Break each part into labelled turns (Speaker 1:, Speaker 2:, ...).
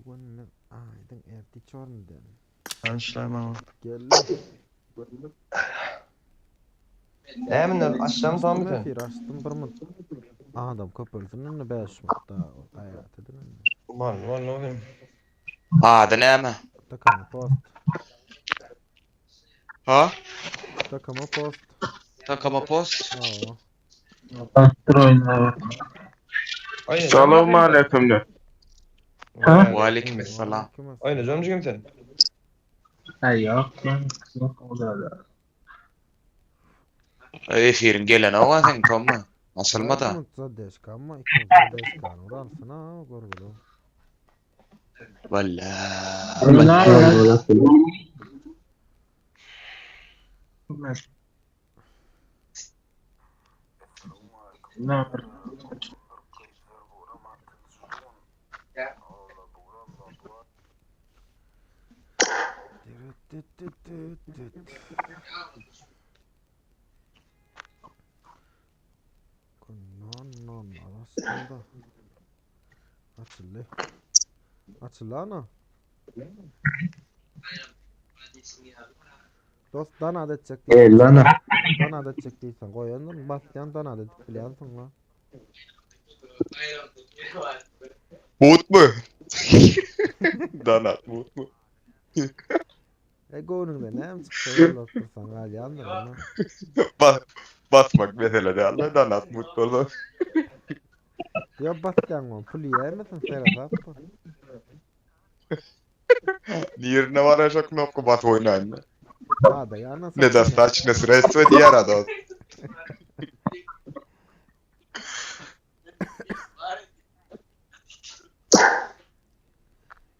Speaker 1: Bugün aydın erti çorndan
Speaker 2: Anşlayman.
Speaker 1: geldi.
Speaker 2: Ämin aşşam tam
Speaker 1: Açtım
Speaker 2: mı?
Speaker 1: efir açtım bir mut. Adam köpürsünün 5 mutta hayat edin.
Speaker 2: Var ne olayım?
Speaker 3: Adı näme?
Speaker 1: Takama post.
Speaker 3: Ha?
Speaker 1: Takama post.
Speaker 3: Takama post.
Speaker 1: Oo.
Speaker 4: Astır oyunları.
Speaker 5: Salamu aleyküm de.
Speaker 4: Ha?
Speaker 3: Wa aleykümselam.
Speaker 2: Oyna canım kim sen?
Speaker 4: Ha yok lan. Yok o da.
Speaker 3: Efirin gelen oğa sen tomma. Nasılma da?
Speaker 1: Mutsa deşkanma iki deşkan uralsana gorgudu.
Speaker 3: Valla.
Speaker 4: Oyunlar var. Ne var?
Speaker 1: Non aslında. Açıldı. Açılana. Dost dan adet çek.
Speaker 4: Lana.
Speaker 1: Dan adet çek değilsen koyandım. Bastian dan adet biliyorsun lan.
Speaker 3: Mut mu? Danat mut mu?
Speaker 1: Egonun da ne çıktı yol otursan hal yandır onu.
Speaker 3: Basmak mesele de Allah danat mut olur.
Speaker 1: Ya Bastian mı? Puli yemesin Serhat abi.
Speaker 3: Nirne var aşağı knopku bas oynayın.
Speaker 1: Daha da yana
Speaker 3: Ne da saç ne stres ve diğer adı.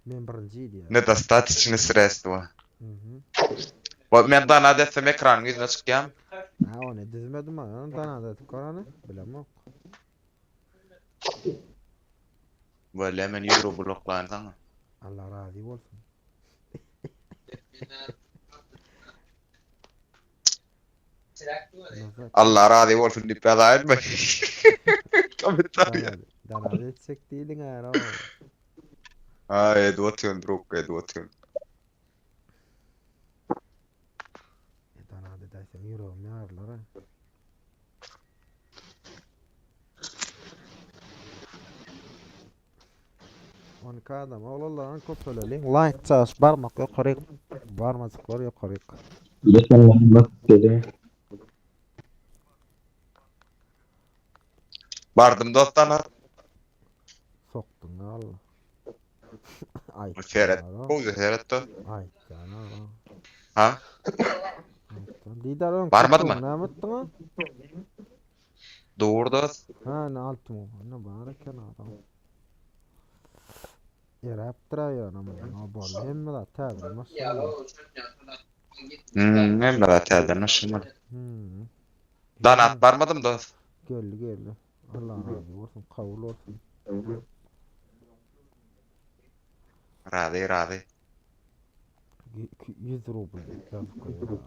Speaker 1: Men birinciydi ya.
Speaker 3: Ne da staç ne stres var.
Speaker 1: Hı hı.
Speaker 3: Bak men danat etsem ekran yüzüne çıkayım.
Speaker 1: Ha onu dizmedim ben. Onu dan adet koranı. Bilemem.
Speaker 3: Böyle hemen euro bloklayın sana.
Speaker 1: Allah razı olsun.
Speaker 3: Allah razı olsun deyip bela etme. Komentar ya.
Speaker 1: Dan adet çek değilin eğer o.
Speaker 3: Ha edwatyon druk edwatyon.
Speaker 1: Dan adet aysen euro ne arlar ha. On kadam oğlanların köpöleli. Like çağış barmak yukarı. Barmacıklar yukarı.
Speaker 4: Lütfen bak dedi.
Speaker 3: Bardım dostana.
Speaker 1: Soktun Allah. Ay.
Speaker 3: Seyret. Kozu seyret de.
Speaker 1: Ay canım.
Speaker 3: Ha?
Speaker 1: Lider
Speaker 3: Barmadı mı?
Speaker 1: Ne yaptın?
Speaker 3: Doğurdu.
Speaker 1: Ha ne altı mı? Ne barken adam. Yaptıra ya ama ne bol hem de tabi maşallah.
Speaker 3: Ne la telde nasıl mı?
Speaker 1: Hmm.
Speaker 3: Danat barmadım da.
Speaker 1: Geldi. Allah razı olsun. Kavul olsun.
Speaker 3: Razi.
Speaker 1: 100 ruble yazık koyuyor.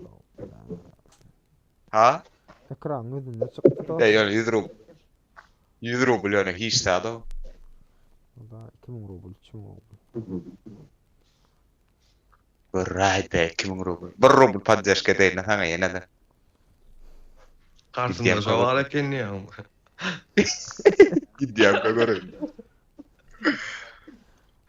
Speaker 3: Ha?
Speaker 1: Ekran yüzünde çıktı da.
Speaker 3: De yani 100 ruble. 100 ruble yani hiç sağda.
Speaker 1: O da 2000 ruble, 2000 ruble.
Speaker 3: Right be 2000 ruble. 1 ruble paddeş kedeyne hanga yine de.
Speaker 2: Karşımda şavar eken ya.
Speaker 3: Gidiyem ka göre.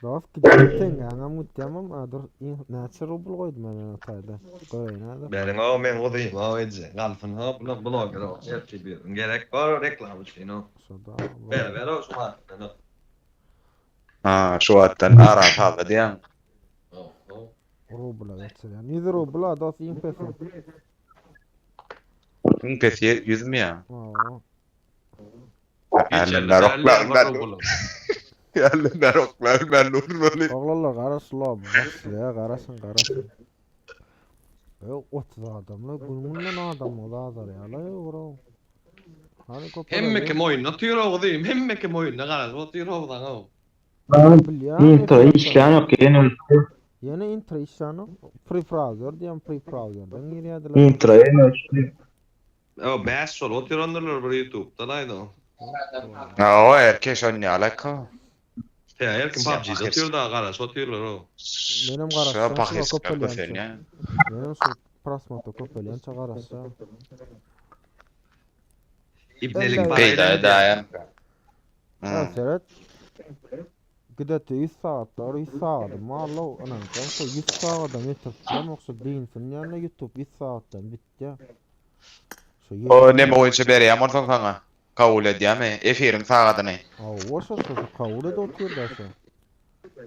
Speaker 1: Dost gittin ya muhtemelen adır neçe ruble koydum ben atayda. Koyun hadi.
Speaker 2: Benim o men o değil. O edece. Galfın ha blogger o. Hepsi bir. Gerek var reklam için o.
Speaker 1: Şurada.
Speaker 2: Ver o şu an.
Speaker 3: Ha şu attan aran halde diyem.
Speaker 1: Ruble geçiyor. 100 ruble dost in pesin.
Speaker 3: Kun pesi 100 mi ya?
Speaker 1: Oo.
Speaker 3: Yerli naroklar ben böyle.
Speaker 1: Oğlanlar karasılar. Başlaya karasın. 30 adamla gününden adam o da azar ya. La bro. Hani kopar.
Speaker 2: Hemmekim oyununa tüyür o diyeyim. Hemmekim oyununa karar. O tüyür o da o.
Speaker 4: Intro işleyen yok.
Speaker 1: Yeni intro işanı. Free browser diyem free browser'dan giriyordu.
Speaker 4: Intro ölçtü.
Speaker 2: O bäs sol. O tüyür onlarlar bir YouTube'da da o.
Speaker 3: Ha o erkeş anne alaka.
Speaker 2: Erkin PUBG'de atıyor da garaş atıyorlar o.
Speaker 1: Benim
Speaker 3: Şo
Speaker 1: garaşsam
Speaker 3: pahes
Speaker 1: köp
Speaker 3: köfen
Speaker 1: ölýänçä.
Speaker 3: ya.
Speaker 1: Benim şu Prasmata köp ölýänçä garaşsa.
Speaker 2: İbnelik
Speaker 1: Ella-
Speaker 3: Beyda dayan.
Speaker 1: Ha seret. Gideti 100 saatlar 100 saat. Malla anan kanka 100 saatdan yetirdim yoksa dinsin yani YouTube 100 saatdan bitdi. Şu
Speaker 3: O neme oyuncu beri amon sana. Kabul edýärmi? Efirin sagadyny.
Speaker 1: Oşa şu kavule de oturuyor da şu.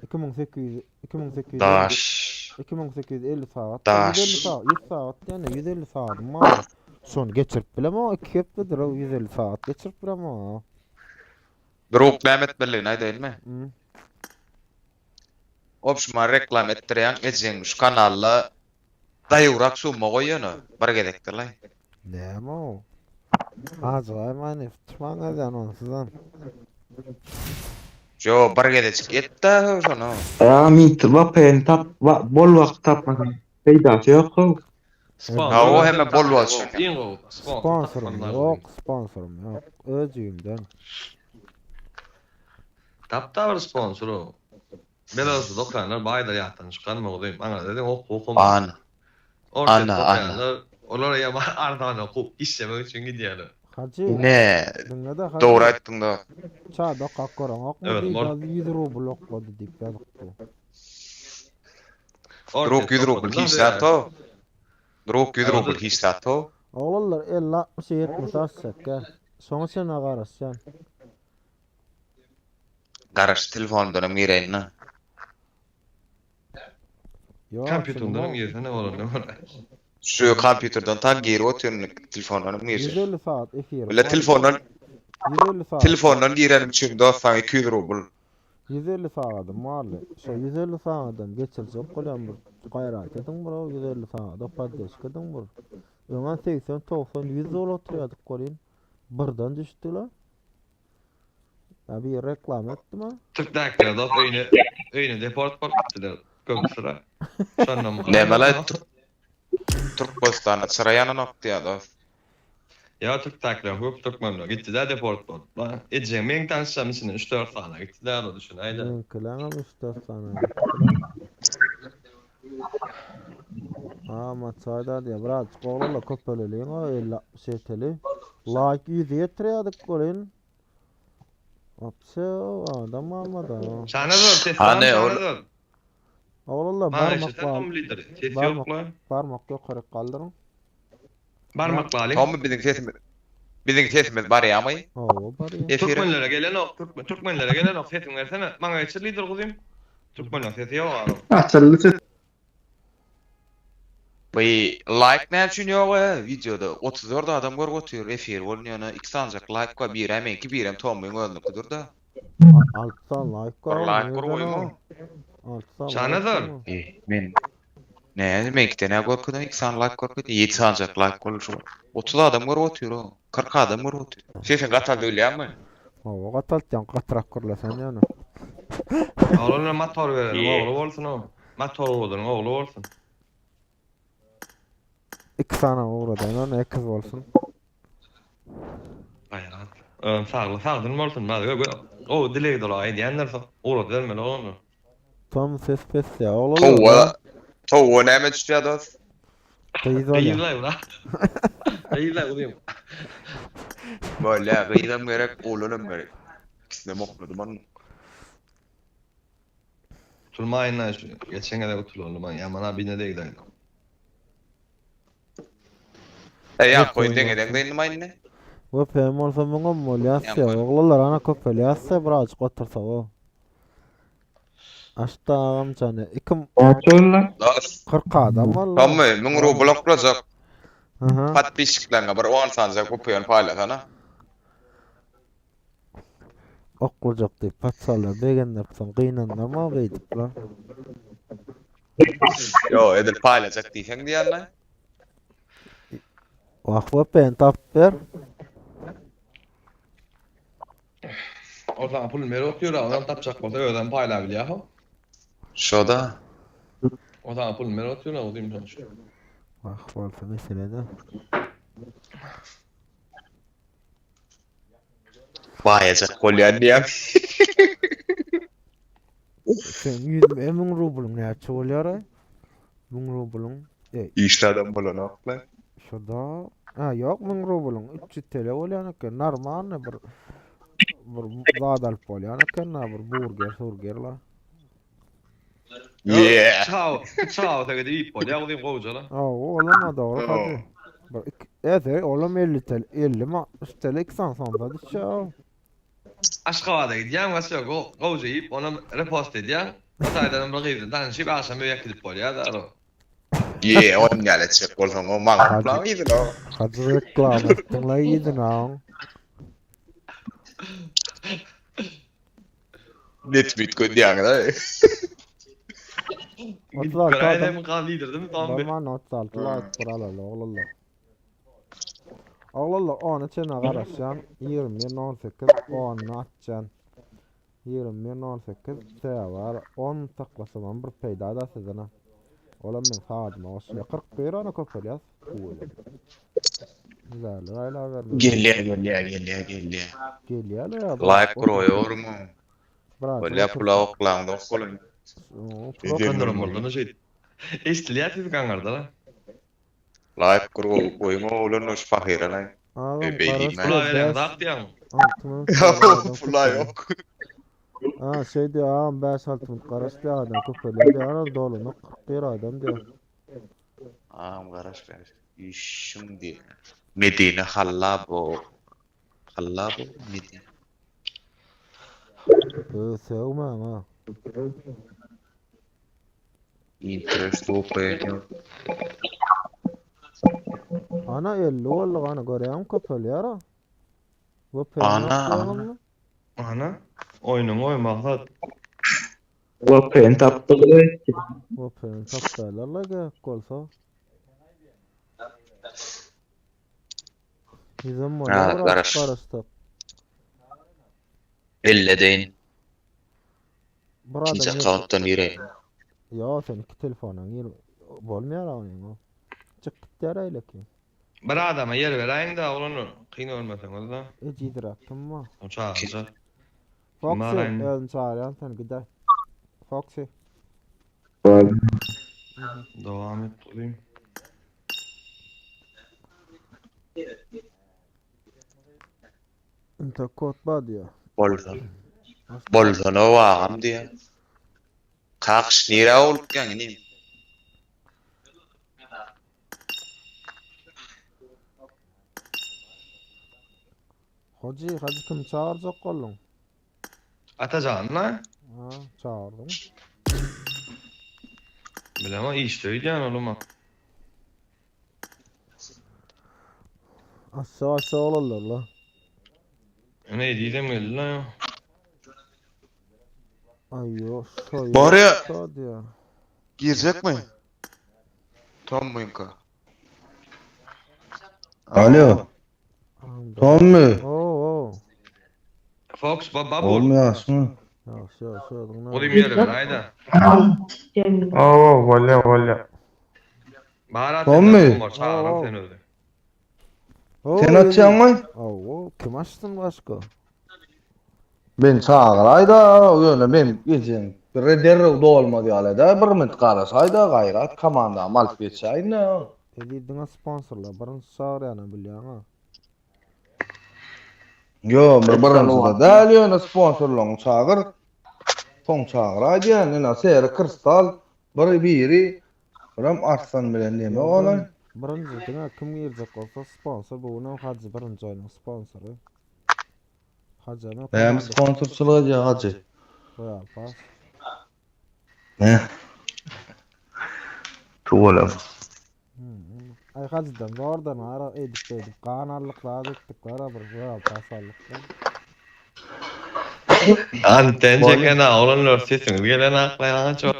Speaker 1: 2800
Speaker 3: Daş.
Speaker 1: 2850 saat.
Speaker 3: Daş.
Speaker 1: 150 saat, 100 saat yani 150 saat malla. Şonu geçirip bilema 2 hepdedir o 150 saat geçirip bilema.
Speaker 3: Drog Mehmet Belli ne değil mi?
Speaker 1: Hı.
Speaker 3: Opşma reklam ettirýän ejen şu kanalla daýurak summa goýany. Bir gedekdir lay.
Speaker 1: Näme o? Azgay mani tutman adan onsuzdan.
Speaker 3: Jo bir gedecik etdi şonu.
Speaker 5: Amit vapen tap bol wagt tapmadan. Peýdasy ýok.
Speaker 3: Ha o hemme bolwaç.
Speaker 1: Sponsorum yok, sponsorum yok. Özüýümden.
Speaker 2: Tapda bir sponsor o. Belası dokanlar bayda ýatdan çykan mogdym. Ana dedim okum.
Speaker 3: An.
Speaker 2: Orta
Speaker 3: ana.
Speaker 2: dokanlar olara ýa ardan okup işlemek üçin gidýärler.
Speaker 1: Hacı.
Speaker 3: Ne?
Speaker 1: Dinle de hacı.
Speaker 3: Doğru aýtdyň da.
Speaker 1: Çağda kakkoran ok mu
Speaker 2: Evet,
Speaker 1: değil,
Speaker 2: mor-
Speaker 1: az 100 rubl okladı deyip yazık bu.
Speaker 3: Drog 100 rubl histat o. Drog 100 rubl histat o.
Speaker 1: Oğlanlar 50-60 70 açsak gel. Sonra sen ağarasın.
Speaker 3: Garaş telefondan gireýän.
Speaker 1: Yo,
Speaker 2: Kompýuterden girsene ne olur ne olur.
Speaker 3: Şu kompýuterden tak geri oturýan telefondan girýär.
Speaker 1: 150 saat efir.
Speaker 3: Bile telefondan
Speaker 1: 150 saat.
Speaker 3: telefondan girelim için dostan 200 rubl.
Speaker 1: 150 saat malı. Şu 150 saatdan geçirsek kolan bir gayrat edin bro 150 saat paddeş kedin bur. Öňe 80 90 100 dolar oturýardyk kolin. Birden düşdüler. Ya bir reklam etdimi?
Speaker 2: Türkdäkler da öýüne deport bolupdylar. Köp sıra. Şondan
Speaker 3: Näme la Türkmenistan'a çırayan nokta da.
Speaker 2: Ya Türkdäkler köp Türkmenler gitdiler deport bolup. Eje men tanışsam seni 3-4 sana gitdiler o düşün aýda.
Speaker 1: Ben kılamam işte sana. Ama çayda diye biraz qoğlala köpeleliğin o 50-60 eteli. Like 100 yetiriyorduk kolin. Apse adam almadı.
Speaker 2: Şana zor ses.
Speaker 3: Hani
Speaker 2: Şana
Speaker 1: Oğlalla
Speaker 2: Barmak
Speaker 1: barmak var.
Speaker 2: Ses
Speaker 1: Barmak.
Speaker 2: ýoklar.
Speaker 1: Barmak yukarı kaldırın.
Speaker 2: Barmaklar.
Speaker 3: Tom bizim sesimiz var ya mı?
Speaker 1: Oo var ya.
Speaker 3: Efir.
Speaker 2: Türkmenlere gelen o. Türkmenlere gelen o. Sesin versene. Bana geçir lider kuzim. Türkmenler sesi yok abi.
Speaker 5: Açıldı.
Speaker 3: Bu like ne için yok videoda 34 adam görüp oturuyor efir bolýany 2 sancak like koy bir hem iki bir hem Tom'un öldükdir da.
Speaker 1: Alttan like
Speaker 3: Bir
Speaker 1: var.
Speaker 3: like koyma.
Speaker 1: Alttan.
Speaker 2: Şana zor.
Speaker 3: Men ne mekde ne görküden 2 san like görküden 7 sancak like koyulur. 30 adam görüp oturuyor. 40 adam görüp oturuyor. Sesin gatal döýärmi?
Speaker 1: Oo qataltyan qatrak kurlasan yani.
Speaker 2: Oğluna motor verelim.
Speaker 3: İyi.
Speaker 2: Oğlu olsun o. Motor oğlunun oğlu olsun.
Speaker 1: 2 sana uğradan ona ekiz olsun.
Speaker 2: Gayrat. Sağdın mı olsun? O dilek dola diýenler uğrat vermeli onu.
Speaker 1: Tam ses pes ya. Oğlum.
Speaker 3: Towa näme düşýär da?
Speaker 1: Teyze
Speaker 2: Ayırla ulan. Ayırla uzayım.
Speaker 3: Böyle gıydam gerek, oğlanım gerek. İkisine mokladım anı.
Speaker 2: Tutulmayın lan şu. Geçen kadar tutulmalı man. Yaman abi ne de gidelim.
Speaker 3: Ya koyun dengeden de inmayın ne?
Speaker 1: Bu pem olsa mıngam mol yasya.
Speaker 3: Yapma.
Speaker 1: Oğullar ana köpeli yasya birazcık otursa o. Aşta amcanı.
Speaker 5: 40
Speaker 1: 40 adam valla.
Speaker 3: Tamam, mıngru bloklayacak.
Speaker 1: Aha.
Speaker 3: Patpişiklerine bir 10 sancak okuyan paylaşana.
Speaker 1: Oklayacak deyip patsallar begenler kısam kıynanlar mı gıydip lan.
Speaker 3: Yo, edil paylaşacak diysen diyen lan.
Speaker 1: Vah bu pen tap ver.
Speaker 2: Oradan pul meri otuyor da oradan tapacak olsa öden payla bile ya.
Speaker 3: Şoda.
Speaker 2: Oradan pul meri otuyor da uzayım sana şu.
Speaker 1: Vah olsa mesele de.
Speaker 3: Bayacak kolyan diyem.
Speaker 1: Sen 100.000 rublyň näçe bolýar? 1000 rublyň.
Speaker 3: İşte adam bolanok lan.
Speaker 1: Şurada. Ha yok 1000 rublyň 300 TL bolýan eken. Normal bir zat alyp bolýan eken, bir burger la.
Speaker 3: Yeah.
Speaker 2: Çao tegede ip bol ýagdym gowjala.
Speaker 1: Olama dogry hadi. Olam 50 TL, 50 ma üstelik sansa düşüyor.
Speaker 2: Aşgabatda gidýän we şo gowjayıp ona repost edýän. Taýdan bir gyzy danşyp aşam ýek gidip bolýar da.
Speaker 3: Yeah, on gelecek bolsan o maňa plan ýydy lo.
Speaker 1: Hadi reklam ettin la ýedin ha.
Speaker 3: Netbit koýdýan da.
Speaker 1: Otlar
Speaker 2: Garaýdym kan liderdim tam bir.
Speaker 1: Barman otsal like buralala oğlalla. Oğlalla onu çene garaşan 20.18 10 atcan. 20.18 var 10 taklasaman bir peýda da sizene. Olam men saatma oşya 41 ana köpelýär. Güzel gayla verme.
Speaker 3: Gelýär.
Speaker 1: Gelýär ya.
Speaker 3: Like koýormy?
Speaker 1: Bırak.
Speaker 3: Bolýa pula oklaňda okulaň.
Speaker 2: Kandyrum boldy şey. Estilýär siz gaňarda la.
Speaker 3: Like koýma olan oş fahira lan.
Speaker 2: Pula beren zak diýen.
Speaker 3: Pula yok.
Speaker 1: Ha şey diyor ağam 5-6 minut karıştı adam köpeledi ana dolunu 41 adam diyor.
Speaker 3: Ağam garaş. Şimdi Medine Hallabo Medine.
Speaker 1: Sevmem ha.
Speaker 3: Interest open.
Speaker 1: Ana 50 oldu ana göreyim köpelýär ha.
Speaker 3: Ana.
Speaker 2: Ana oyunun oýmaksat.
Speaker 5: Wapen tapdyk.
Speaker 1: Köpelýär tapdaýlar ge bolsa. Bizim
Speaker 3: Ha, garaş.
Speaker 1: karıştı.
Speaker 3: Elledeyin.
Speaker 1: Bir
Speaker 3: İkinci
Speaker 1: adam
Speaker 3: account'tan yere.
Speaker 1: ya senin telefonun yer bolmaýar onu. Çık gitýär aýla ki.
Speaker 2: Bir adama yer beräýin da olany kyn ölmeseňiz da.
Speaker 1: Ecidirakym mı?
Speaker 2: O çağırsa.
Speaker 1: Foxy,
Speaker 2: Marayn.
Speaker 1: elin çağıran sen gider. Foxy.
Speaker 2: Dowam et durýym.
Speaker 1: Inta kod badiýa.
Speaker 3: Bolsan o wagam diye. Kaqş nire olup yani.
Speaker 1: Hoji kim çağıracak kolun?
Speaker 2: Atajan la.
Speaker 1: Ha, çağırdım.
Speaker 2: Bilema işleýän olma.
Speaker 1: Aşağı olarlar la.
Speaker 2: Ne diýdim geldi la.
Speaker 1: Ayyo, şoy.
Speaker 3: Barya.
Speaker 1: Badiýa.
Speaker 3: Girecek mi? Tommoyinka.
Speaker 5: Alo. Tommy.
Speaker 1: Oo.
Speaker 2: Fox baba bol.
Speaker 5: Olmuyorsun.
Speaker 1: Yaxşı.
Speaker 2: Olayım yer beräýda.
Speaker 5: Volya.
Speaker 2: Baharat.
Speaker 5: Tommy.
Speaker 2: Çağıran sen öldü.
Speaker 5: Sen açacaksın mı?
Speaker 1: Oo, kim açtın başka?
Speaker 5: Ben çağırayda öyle ben gideceğim. Bir derrew dolmadı ýalyda bir minut garasayda gaýrat komandam alyp geçäýin.
Speaker 1: Edidiňe sponsorlar birinçi çağırýany bilýän ha.
Speaker 5: Yo, birinçide däl ýöne sponsorlaryň çağır. Soň çağıraýdy ýa-ni Seri Kristal biri biram Arslan bilen näme bolan?
Speaker 1: Birinçide kim girecek bolsa sponsor bu hacı birinci oyunun sponsoru. Hacı'nın
Speaker 5: Benim sponsorçuluğa ya hacı.
Speaker 1: Royal Pass.
Speaker 5: Ne? Tuğulam.
Speaker 1: Ay hacıdan oradan ara edip kanallıklar ettik var bir Royal Pass aldık.
Speaker 2: Anten çekene olanlar sesini gelen aklayan çok.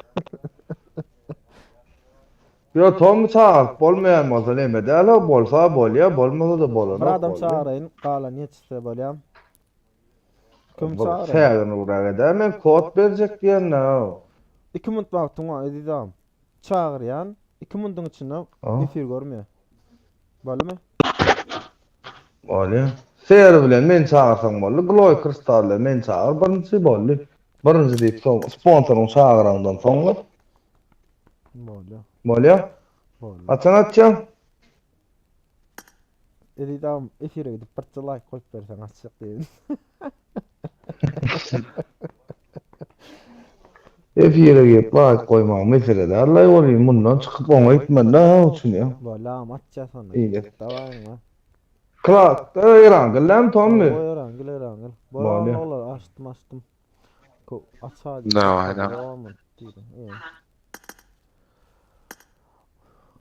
Speaker 5: Yo Tom çağır, bolmayan bolsa näme däl bolsa bolýa, bolmasa da bolar.
Speaker 1: Bir adam çağırayın, kalan yetişse bolyam. Kim çağırayın?
Speaker 5: Sägen uraga da men kod berjek diýen.
Speaker 1: 2 minut wagtyň var edidam. Çağıryan 2 minutyň içinde efir görmüyor. Bolmy?
Speaker 5: Bolýa. Ser bilen men çağırsaň boldy, Gloy Kristal bilen men çağır birinçi boldy. Birinji diýip soň sponsoruň çagyrandan soňra
Speaker 1: Bolýar.
Speaker 5: bolýar.
Speaker 1: Bolýar.
Speaker 5: Açan atjam.
Speaker 1: Edidam efire gidip bir like koyup bersen açacak diýin.
Speaker 5: Efire gelip like koymak meselede Allay bolýar mundan çykyp oňa gitmende üçin ýa.
Speaker 1: Bolýar atja sonra.
Speaker 5: İyi.
Speaker 1: Dawaňa.
Speaker 5: Krak, eran gelem tommy.
Speaker 1: Oýaran, gileran.
Speaker 5: Bolýar.
Speaker 1: Bolýar, açtım. Ko açar.
Speaker 3: Daway, da.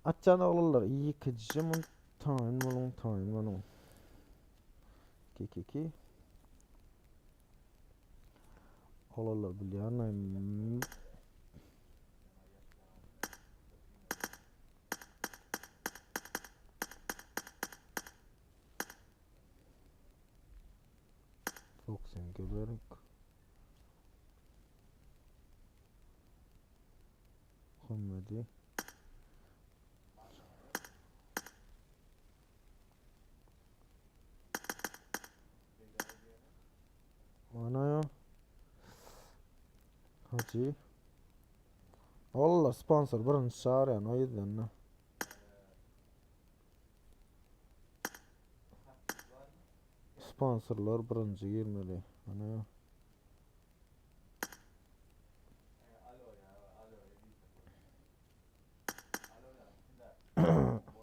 Speaker 1: Açan oğullar iyi kıcımın time. Ki. Oğullar bilýär näme. Fox'un göberek. Komedi. Ana ya. Hacı. Allah sponsor birinci çağır yani o yüzden ne? Sponsorlar birinci girmeli. Ana ya.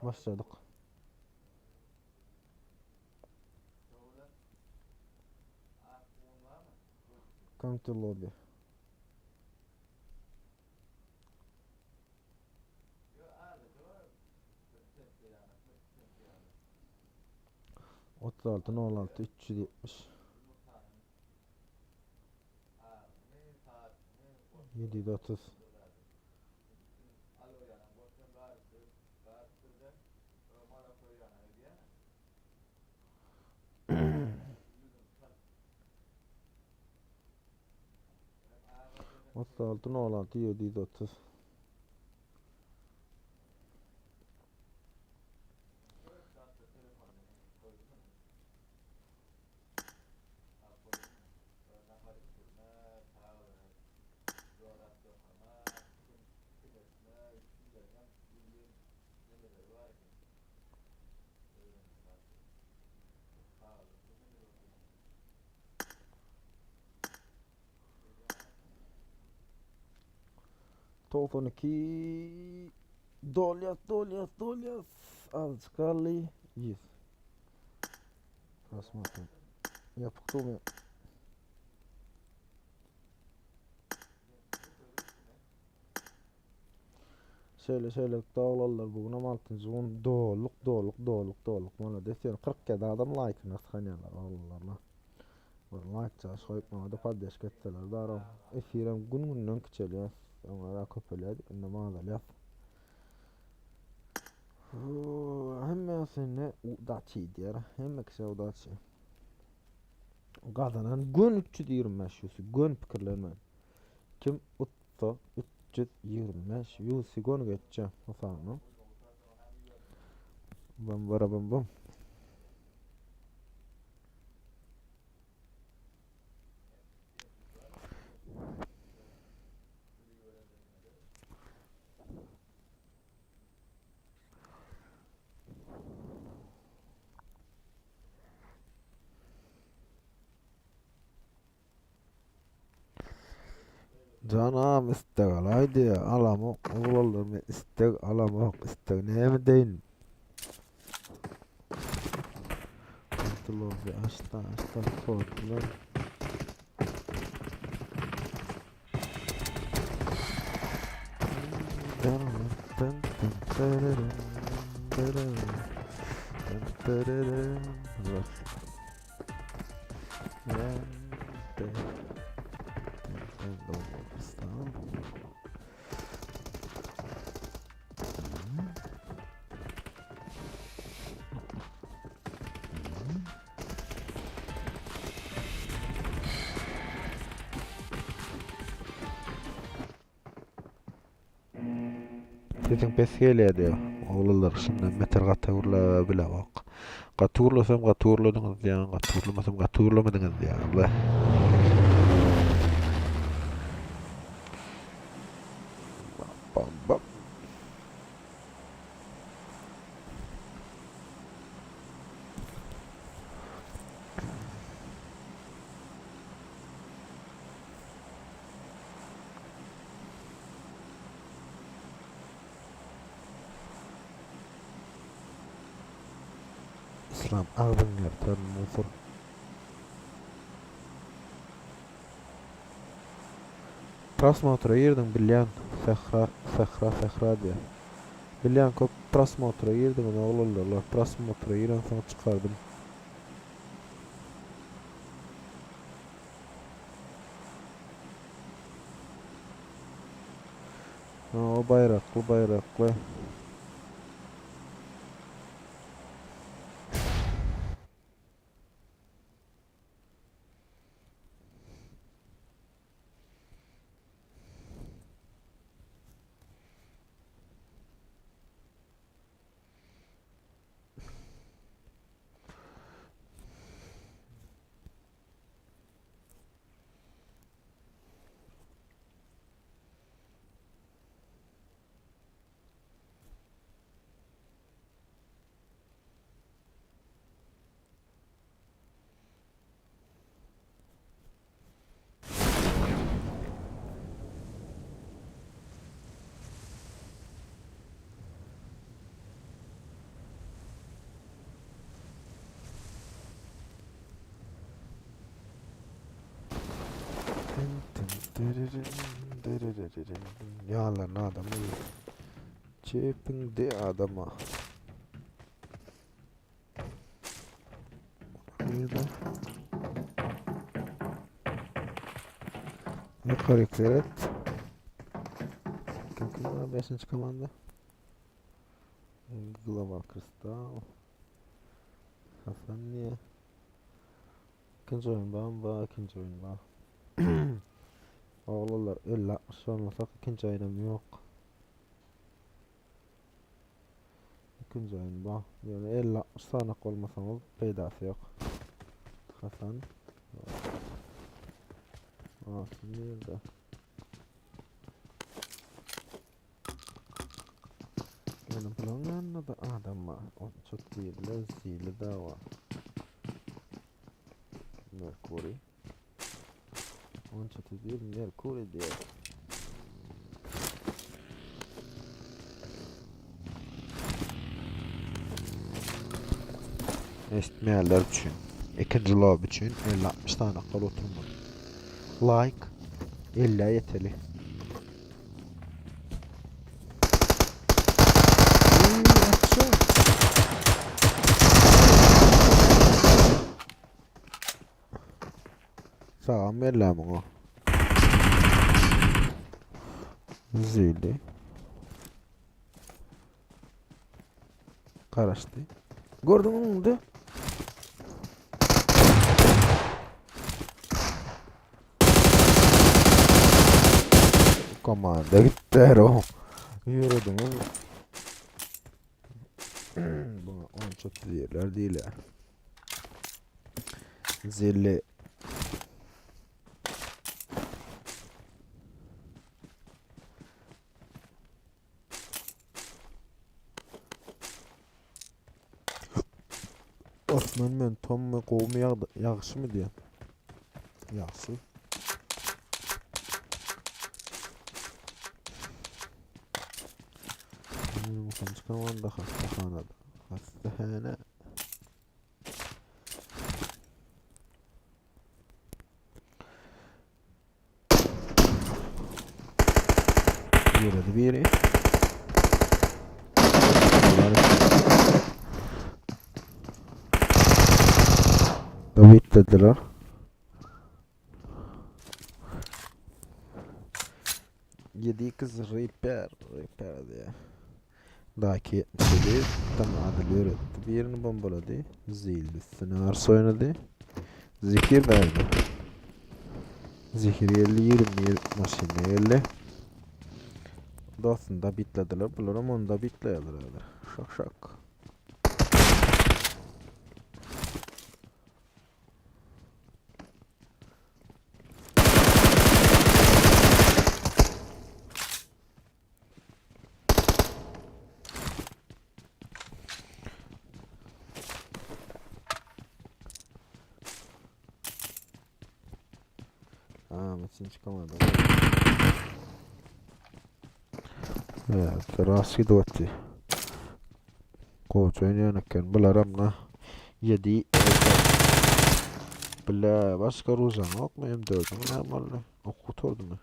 Speaker 1: Başladık. Come to lobby. Otuz altı, 370. 730. Otuz altı, 730. Telefon 2 dolyas azıcık kaldı 100 basmasın yapıktı mı şöyle dağlarlar bugün ama altıncı on doluk bana desin 40 keda adam like naskanyalar Allah'lar like çağış koyupmama da paddeş ketseler daram efirem gün küçeliyor onlara köpeledik inama adalıyat hemme sene udaçı diyor hemme kişi udaçı kazanan gün 325 yüzü gün pikirlenmen kim utta 325 yüzü gün geçeceğim o falan bam Canım istek haydi alamı oğullarım istek alamı neyme deyin Kontrol bir açta kontrol Sesin pes gelýärdi. Oğullar şundan meter gatawurla bile bak. Gatawurlasam gatawurladınız ýa-ni gatawurlamasam gatawurlamadyňyz ýa. Allah. bam bam. İslam ağzın yerten musur. Prasmotra girdim bilýän. Sehra diye. Bilýän köp prasmotra girdim oğullar. Prasmotra giren soň çykardym. O bayraklı. Yalan adamı çepinde adama. Nerede? Ne karakter et? Kim var 5. komanda? Global Kristal. Hasan niye? İkinci oyun var. Oğullar 50-60 olmasak ikinci oyunum yok. İkinci oyun var. Yani 50-60 sanak olmasanız peydası yok. Hasan. Hasan nerede? Benim bulan yanında da adam var. O çok değil. Zili de var. Mercury. On çatı değil Mercury diye. Eşitmeyenler için, ikinci lob için 50-60 tane kal oturmadı. Like 50 yeteli. Sağım verlem o. Zili. Karıştı. Gördün mü oldu? Komanda gitti o. Yürüdünüz. Buna 10 çok yerler değil ya. Zili. Osman men Tom mu kovmu yağışı mı diye. Yağışı. Kaç komanda hastahanada. Hastahane. Yürüdü biri. David dediler. Yedi kız repair diye. Daki 77 tam adil öğretti. Birini bombaladı. Zildi. Sınavs oynadı. Zikir verdi. Zikir 50-20 maşine 50. Dostunda bitlediler. Bunlar ama onda bitlediler. Şak. 5-nji komanda. Evet, rast gidipdi. Koç oynayanakken bular 7 bile başka ruzan okma hem dördüm ne malı okuturdum.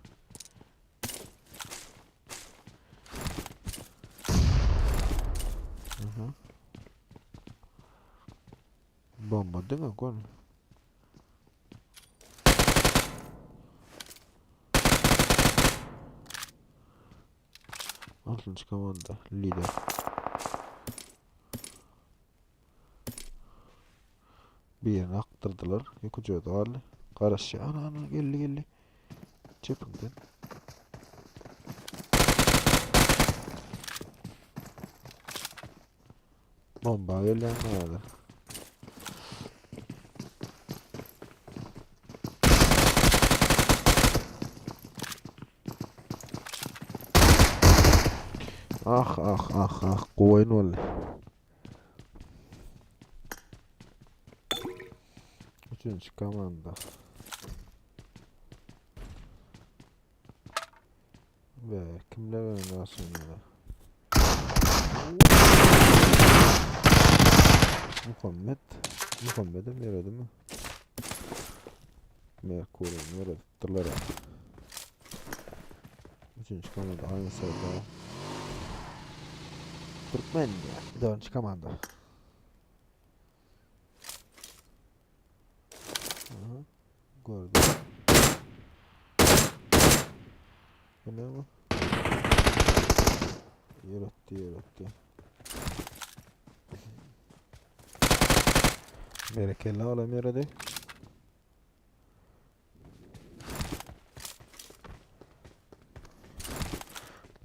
Speaker 1: Bomba değil mi kon? Altıncı komanda lider. Bir yerini aktırdılar. Yukucu da hali. Karaşı. Ana geldi. Çepimden. Bomba gelen nerede? Ah. Koyun oldu. Üçüncü komanda. Ve kimler oynuyor sonra? Muhammed'im yaradı mı? Merkur'um yaradı. Tırlara. Üçüncü komanda aynı sırada. Türkmen ya. Dördüncü komanda. Aha. Gördüm. Bu ne bu? Yarattı. Merekeli oğlum yaradı.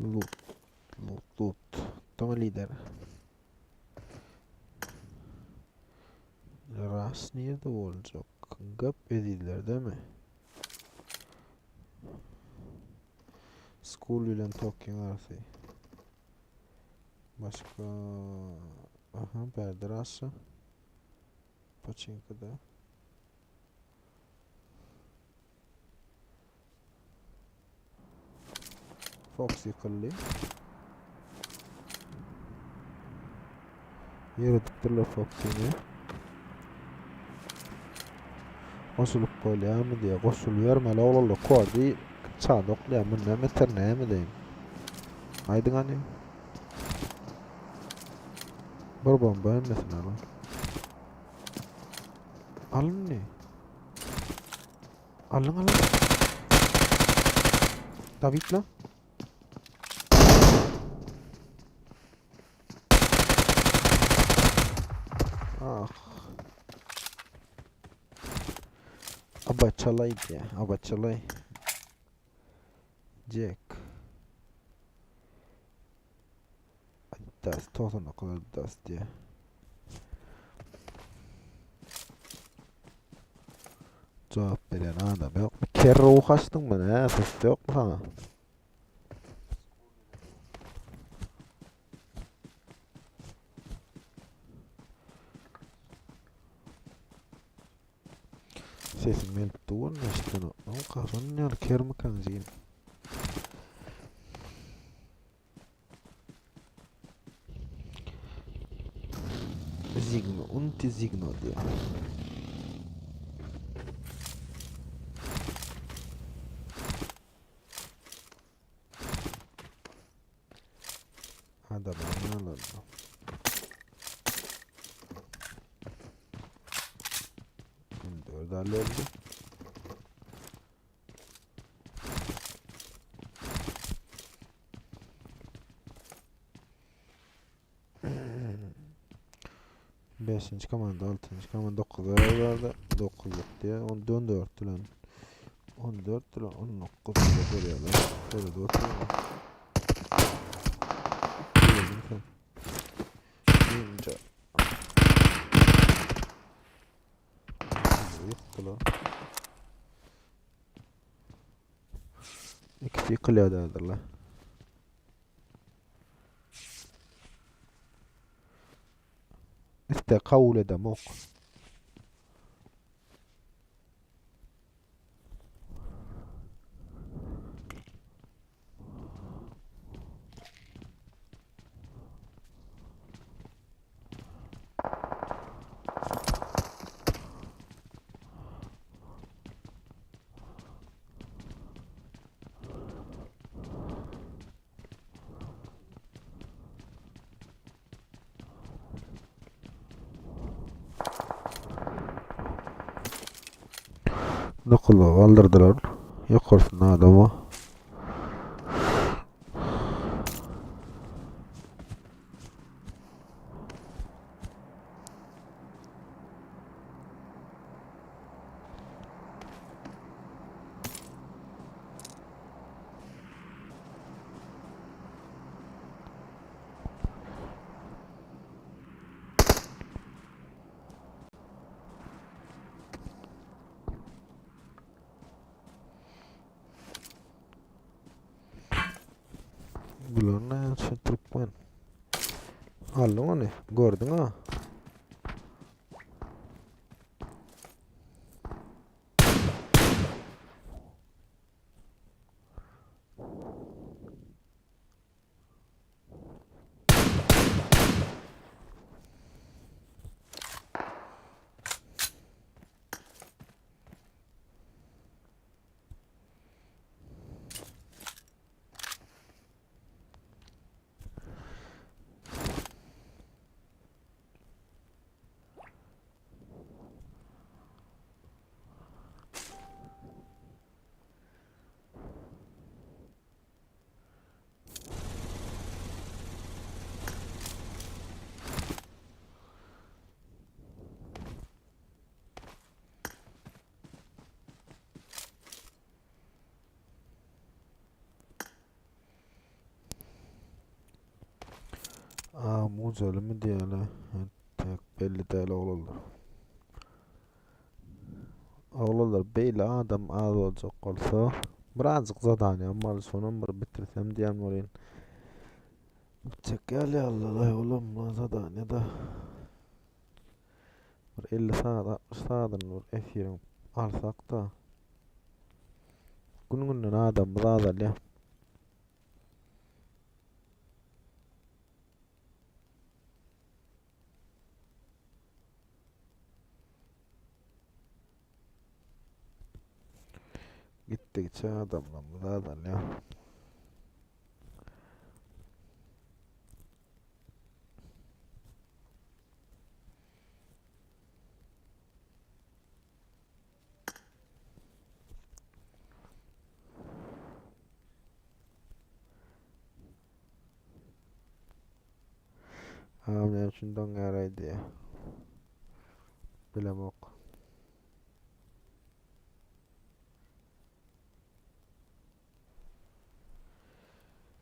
Speaker 1: Loot. Toma lider. Rast nerede olacak? Gap edildiler değil mi? School ile talking arası. Başka... Aha, Berder Ası. Paçinka'da. Foxy Kıllı. Yaratıklarla Foxy'ni. Qoşulup koylayamı diye. Qoşuluyor mala oğlu koydu. Çadoklayamı ne meter ne mi deyim. Aydın hani. Bir bomba emmesin ala. Alın ne? Alın. David la. Ah. Abaçalaydı ya. Abaçalay. Jack. Dust. Toğsan kadar dust diye. Cevap veren adam yok. Bir kere ruh açtın mı ne? Ses yok mu sana? Sesim meltuğun işte no. Ama kafanın yer kermi kanziyim. Signo diye. Hadi bana alalım. Şimdi orada oldu. Beşinci komanda, altıncı komanda 9 vardı. 9 diye. 14 lan. 14 lan. 19 böyle lan. Böyle de oturuyor. Ninja. Yıktı lan. İkisi yıkılıyorlardır lan. İşte kavul edemok. Dokulu kaldırdılar. Yok olsun adamı. Bular ne şu Türkmen. Aldın onu. Gördün ha. Aa, mucalı mı diyorlar? Tek belli değil oğullar. Oğullar belli adam az olacak olsa birazcık zadanya mal sonun bir bitirsem diyen orayın. Çek gel ya Allah oğlum zadanya da. Bir 50 saat 60 saatın bir efirin alsak da. Günün adam zadal ya. Gittikçe adamla zadal ya. Hamle şundan yaraydı ya. Bilemok.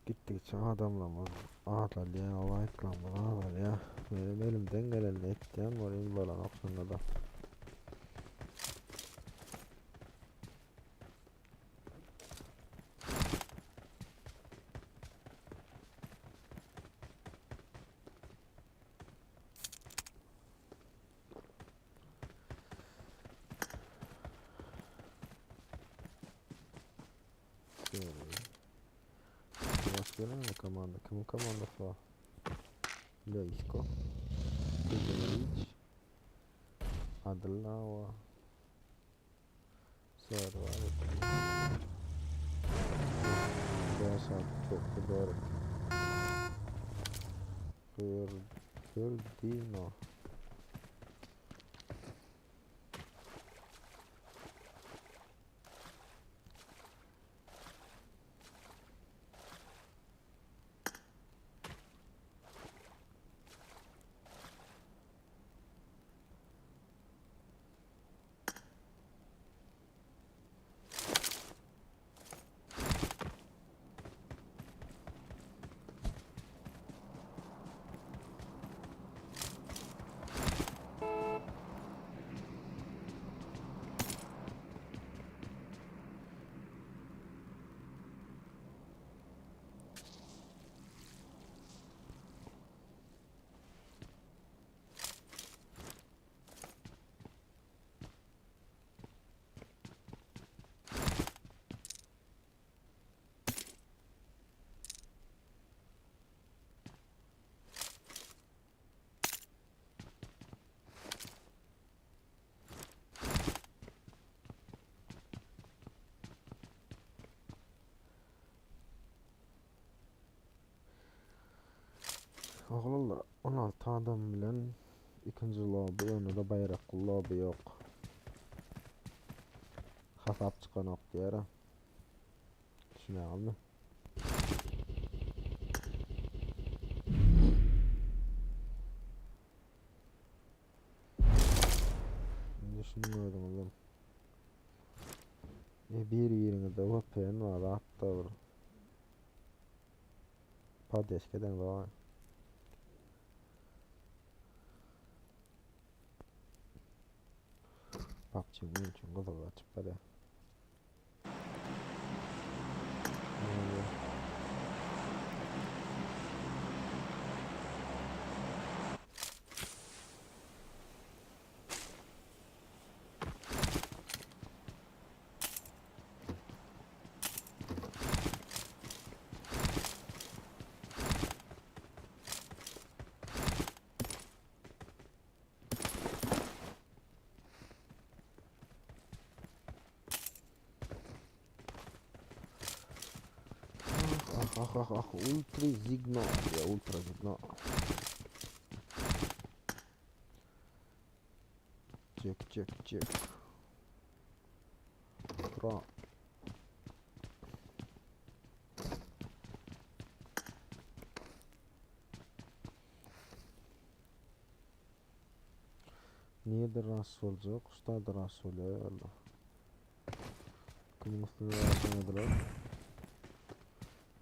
Speaker 1: Gittikçe adamla ağlar ya, alaytlanma ağlar ya. Benim elimden geleni ettiğim var in balan akşamda da. Şöyle. Başka ne komanda? Kimin komandası var? Löysko. Kuzenic. Adlava. Servar. Yaşar. Çok doğru. Ferdino. Oğlum 16 adam bilen ikinci lobi, onu da bayraklı lobi yok. Hasap çıkan ok diýerim. Düşünäňizmi? Düşünmödüm. Bir ýeriňizde WPN bar, hatda bir padeskeden bar. PUBG men üçin gyzyk açyp barýar. Ultra Signal ya, Ultra Signal. Çek. Ultra. Niye de rahatsız olacak? Usta da rahatsız oluyor Allah. Kımısını rahatsız edilir.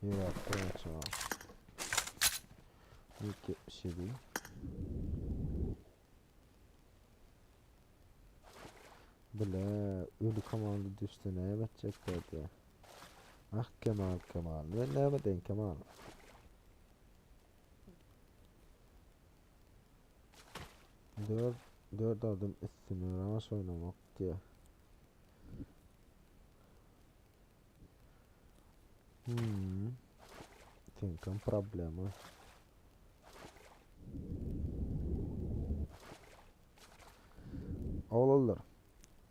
Speaker 1: Bir yaptı açalım. İlk 77. Bile ölü komandı düştü, ne yapacaklardı? Ah Kemal. Ben ne yapayım Kemal? Dört adım üstüne rahatsız oynamak diye. Tinkan problema. Oğullar.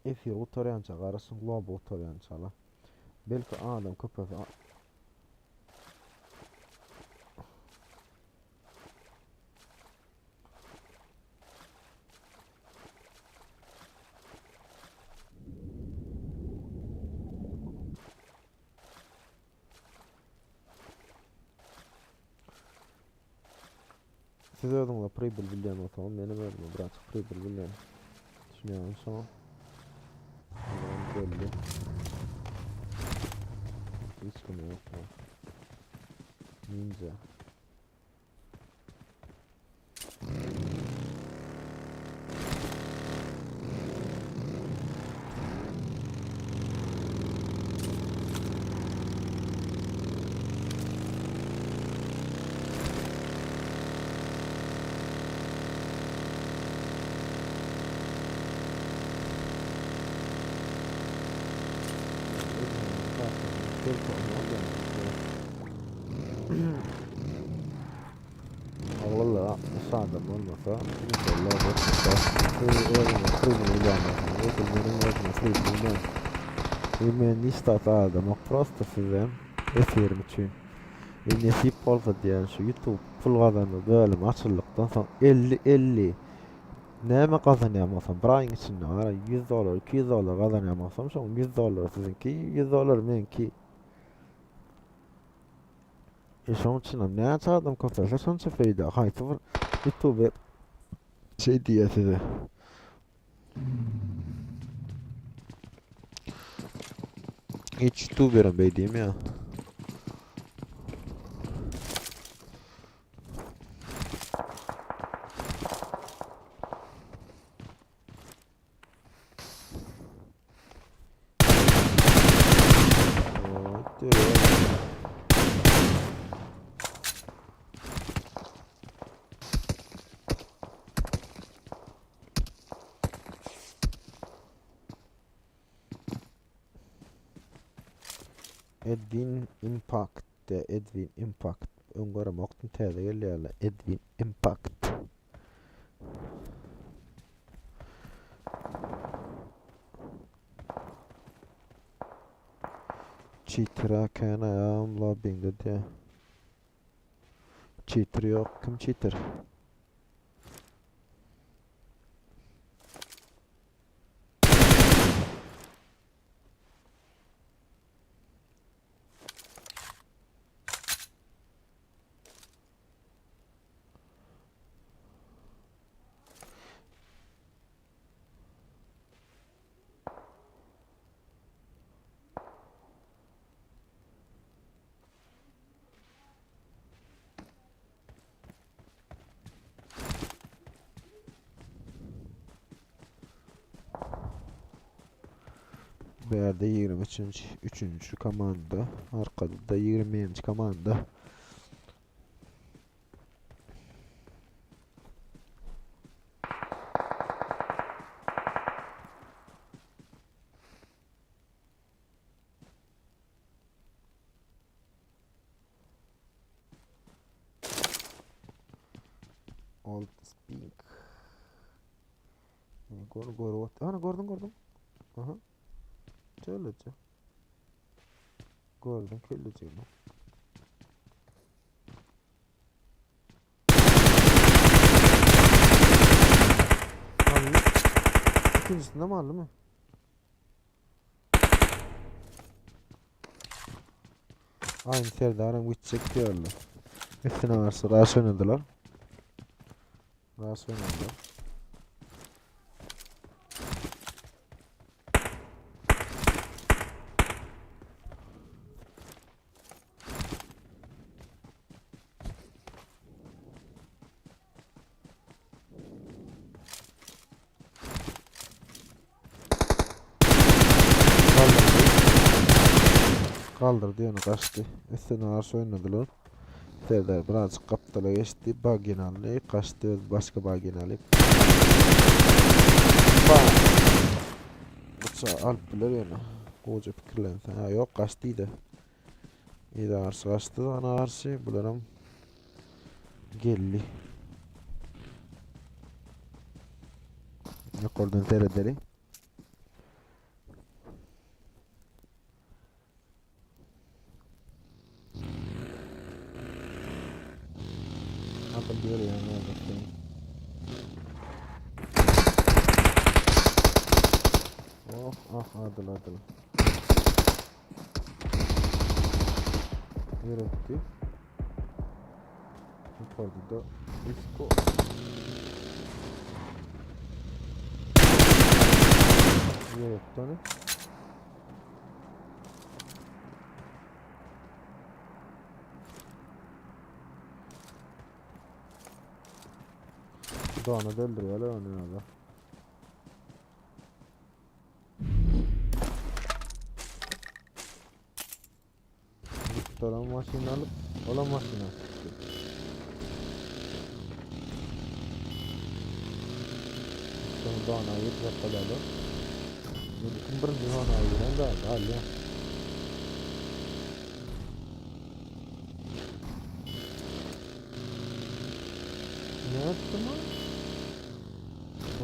Speaker 1: Efir oturyança qarasın, lob oturyançala. Belki adam köpek. Siz ödüňizde pribul bilýän bolsaň, meni ödüňizde biraz pribul bilýän. Düşünýän şoň. Belli. Hiç kimi yok mu? Ninja. Valla sağdan olmasa inşallah bakmasa men istat adam просто sizem eserim için nasip olsa diyen şu YouTube pul kazandı bölüm açıldıktan sonra 50 näme kazanýamasam bir ayın içinde ara $100 $200 kazanýamasam şoň $100 sizinki $100 menki. Şoň üçin näçe adam köpese şonça feýda haýsy bir YouTube şey diýär size. Hiç YouTuber'ım beýdim ya. Edwin Impact öňgöre mokdun täze gelýärler. Edwin Impact cheater kana ya lobbyingde de cheater yok, kim cheater? Bu yerde 23. komanda. Arkada da 20. komanda. Old speak. Gor. Ana gördüm. Aha. Şöylece. Gördüm köylece mi? Abi. İkincisinde mallı mı? Aynı serdarın gidecek diyorlar. Üstüne varsa rast oynadılar. Kaldırdı onu kaçtı. Üstüne arası oynadılar. Serdar birazcık kaptala geçti. Bagin aldı. Kaçtı. Başka bagin alıp. Bıçağı alıp bilir yani. Koca fikirlensen. Ha yok kaçtıydı. İyi de arası kaçtı. Ana arası bularım. Geldi. Yok oradan seyrederi. Atıl diyor ya ne yapayım. Adıl. Yönetti. Yukarıda da Isko. Yönetti onu. Doğan'ı da öldürüyorlar onu orada. Olan maşini alıp olan maşini sonra Doğan'a ayıp yapaladı. Kim birinci Doğan'a ayıran da al ya. Ne yaptın lan?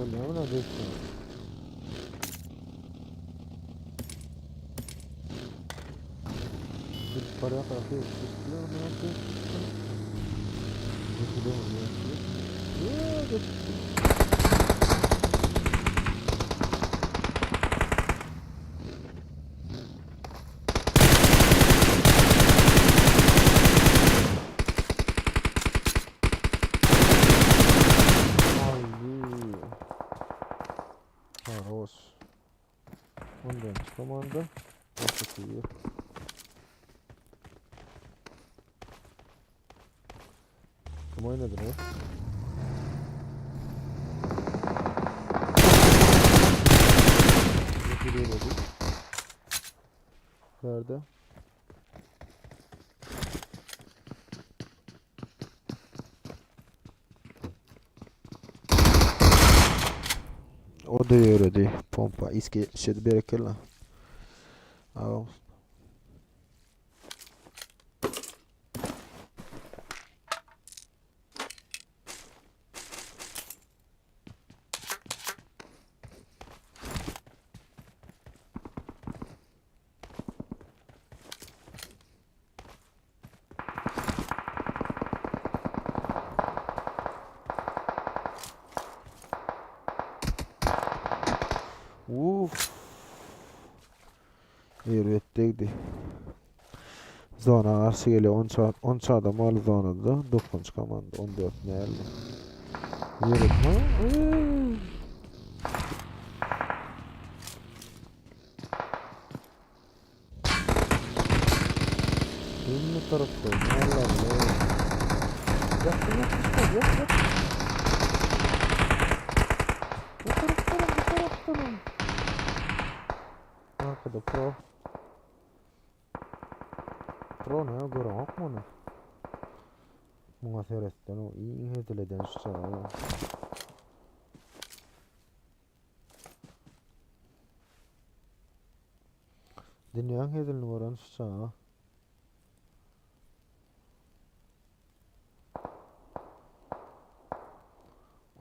Speaker 1: Oluyor mu ne diyorsun? Paraya karşı üstüne ne yapıyorsun? Üstüne ne yapıyorsun? Хорош. Ondan komanda. Çok iyi. Kim oynadı ne? Nerede? O da öyle pompa iski şey berekella. Aa. Yürüyetteydi. Zona arası geliyor 10 adam al zonada 9 komanda 14 nerede? Yürütme. Ne tarafta? Allah. Yok. Bu taraftan. arkada pro. Pro ne gören yok mu onu? Buna seresten o iyi hedileden şu çağı. Dünyanın hedilini varan şu çağı.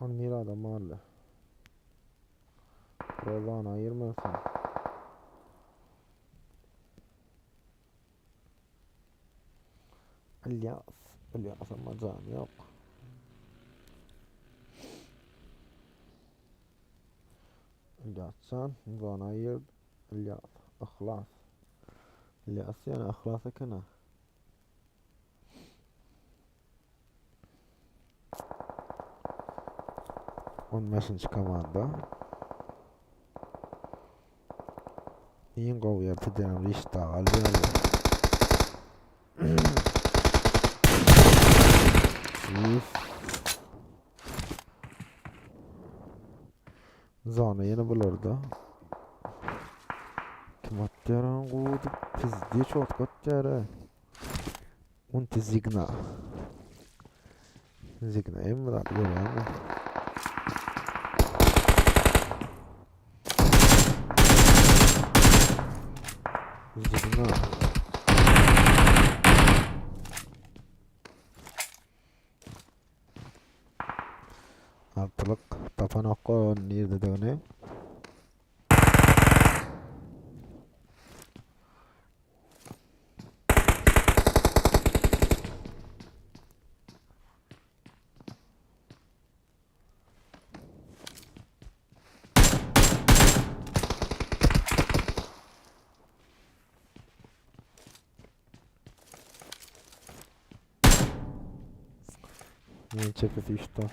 Speaker 1: On bir adam varlı. Pro'dan ayırmasın. İlyas ama can yok. İlyas can, can ayır. İlyas, ihlas. İlyas yani ihlas ekene. On beşinci komanda. İyin govyar tidenem rişta alıyorlar. Zana yeni bulurdu. Kim atyaran kudu pizdi çok atjara. Unti Zigna. Zigna emra görüyor. Zigna. Altılık tapan okko nirde döne. Не чекати işte.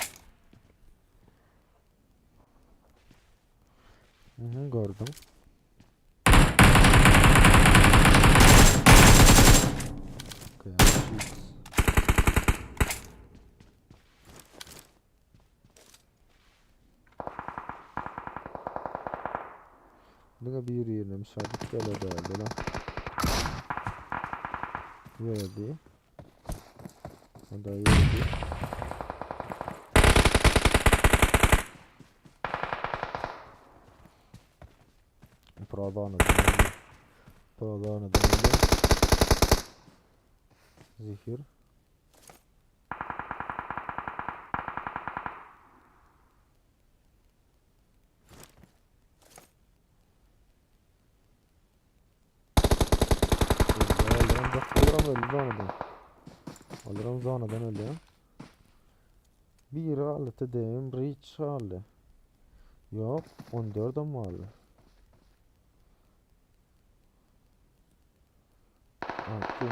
Speaker 1: Gördüm. Buna bir yerine müsaade böyle değerli lan. Yedi. O da yedi. Pradana dönüyor. Pradana dönüyor. Zehir. Alırım zanadan öyle. Bir alıtı deyim reach aldı. Yok 14 ama aldı. Altı.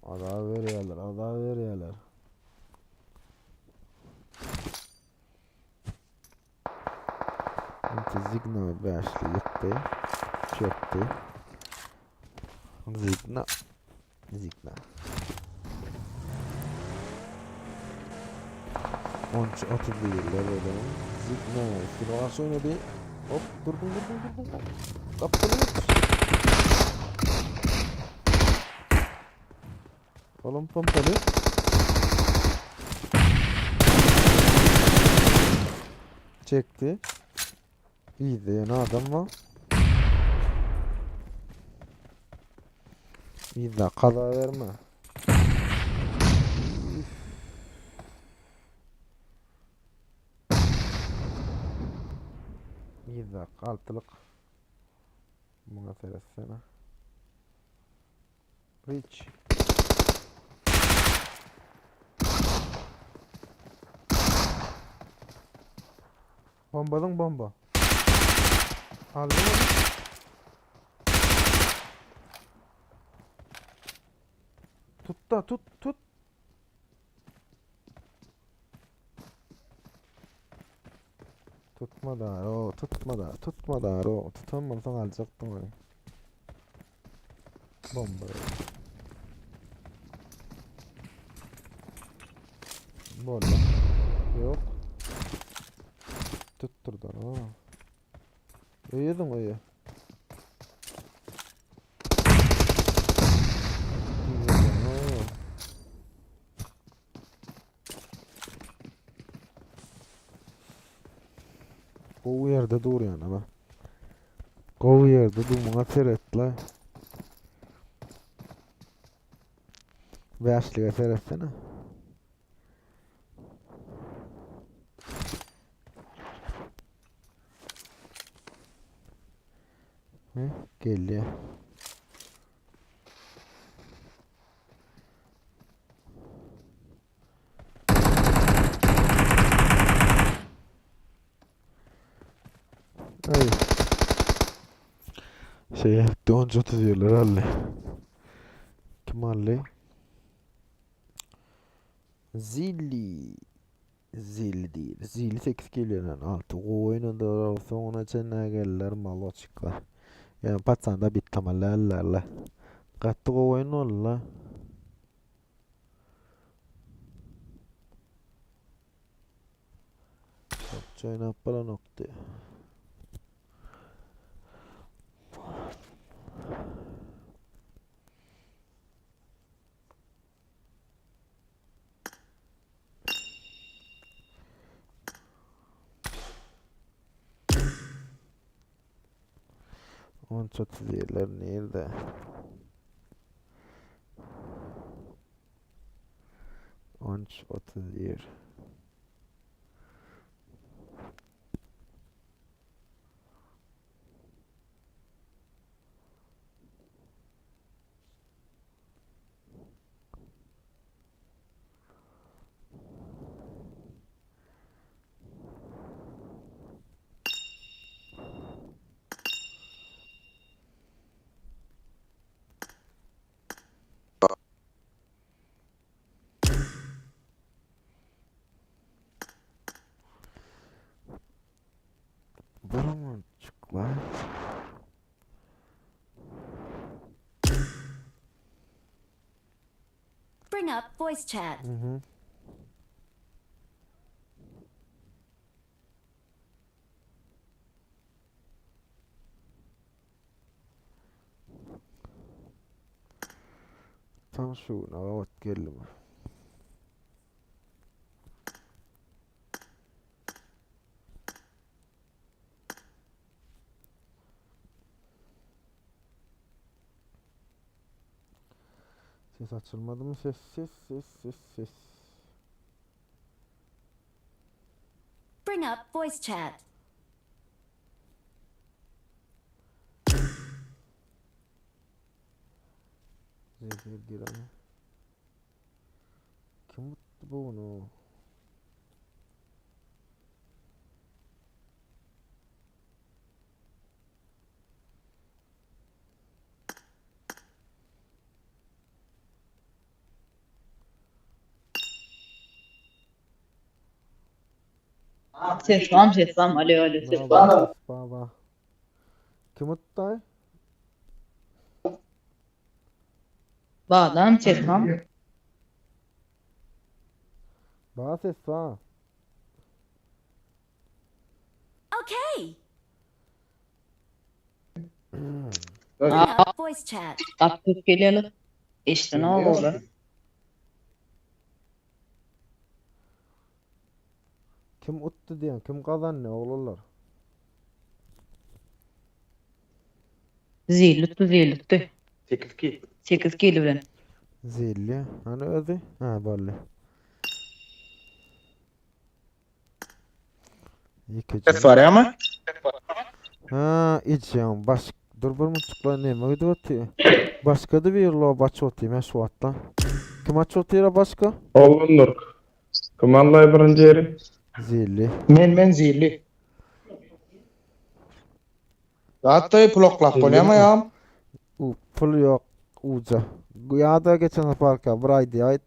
Speaker 1: Ada veriyorlar. Şimdi Zigna başlı yıktı. Çöktü. Zigna. 30 değiller öyle. Zigna. Silahı oynadı. Hop durdum. Kaptanı oğlum pompalı. Çekti. İyi de yani adam var. Bir daha kaza verme. Bir daha altılık. Buna seresene. Reach. Bombadan bomba. Aldın mı? Tut. Tutma da o. Tutamazsan alacaktım onu. Bomba. Bolla. Yok. Tutturdu onu. Öýedin öýe. Gowy ýerde durýan ama. Gowy ýerde durmaňa seretler. Bäşlige seretsene. Geldi. Ay. Şey, donca tutuyorlar halle. Kim halle? Zilli. Zilli değil. Zilli 8 geliyor lan. 6 oyununda sonra çene gelirler mal açıklar. Yani patsanda bit tamalarlarla. Kattı oyun olla. Çayna para nokta. On çatı yerler nerede? On çatı yer. Buramı çıklar.
Speaker 6: Bring up voice chat.
Speaker 1: Hı. Tam şuna bak geldim. Ses açılmadı mı? Ses.
Speaker 6: Bring up voice chat.
Speaker 1: Zehir giren. Kim mutlu bunu?
Speaker 7: Ses var. Alo, ses var.
Speaker 1: Baba. Kim mutlu?
Speaker 7: Bağdan ses var.
Speaker 1: Bana ses var.
Speaker 6: Okay.
Speaker 5: Evet.
Speaker 6: Bring up voice chat.
Speaker 7: Aktif geliyor. İşte ne olur.
Speaker 1: Kim uttu diyen, kim kazandı oğullar?
Speaker 7: Zillutu.
Speaker 4: 8-2.
Speaker 7: 8 kilo bilen.
Speaker 1: Zilli. Hani ödü? Ha böyle.
Speaker 4: Ses var ama.
Speaker 1: Ha, içeceğim. Dur bir mutlaka neyme gidiyor oti. Başka da bir lo baş oti. Ben şu atla. Kim aç oti başka?
Speaker 8: Olgundur. Kumandayı birinci yeri.
Speaker 1: Zilli.
Speaker 5: Men zilli. Hatta bloklap bolýarmy ýa?
Speaker 1: Pul yok. Uca. Ýa-da geçen parka bir aydy ait.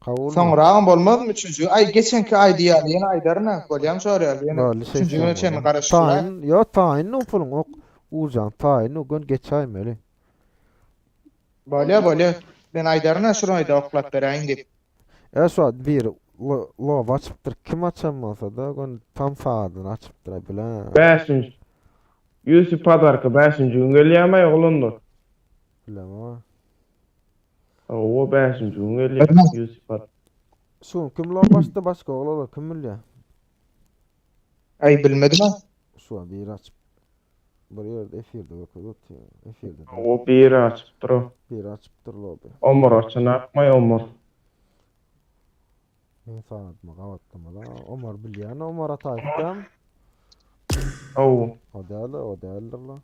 Speaker 1: Kabul.
Speaker 5: Soňra bolmadymy üçüncü? Ay geçenki aýdy ýaly, ýene aýdaryna bolýam şoýar.
Speaker 1: Böyle
Speaker 5: Ýene
Speaker 1: şey
Speaker 5: üçüncü güne çen garaşdylar.
Speaker 1: Tayin, yo tayin o pulun ok. Ucan tayin o gün geçayım öyle.
Speaker 5: Bolýar. Ben aýdaryna şunu aýda oklap beräýin dip.
Speaker 1: Şu bir Lob açıptır. Kim açamasa da gon tam saatini açıptıra bilen.
Speaker 8: 5-nji. Yusuf Padarka 5-nji gün gelýärmi oglundur.
Speaker 1: Bilemem.
Speaker 8: O 5-nji gün gelýär Yusuf Padar.
Speaker 1: Şu kim lob başta başka oğlalar kim bilýär?
Speaker 5: Ay bilmedim ha.
Speaker 1: Şu an bir açıp. Bir yerde efirde bakıyor. Efirde.
Speaker 8: O bir açypdyr o.
Speaker 1: Bir açıptır lobi.
Speaker 8: Omur açanakmay omur.
Speaker 1: Ben saatimi gawatlamadan. Omar bilýän Omar ataýsam.
Speaker 8: O.
Speaker 1: O däldir la.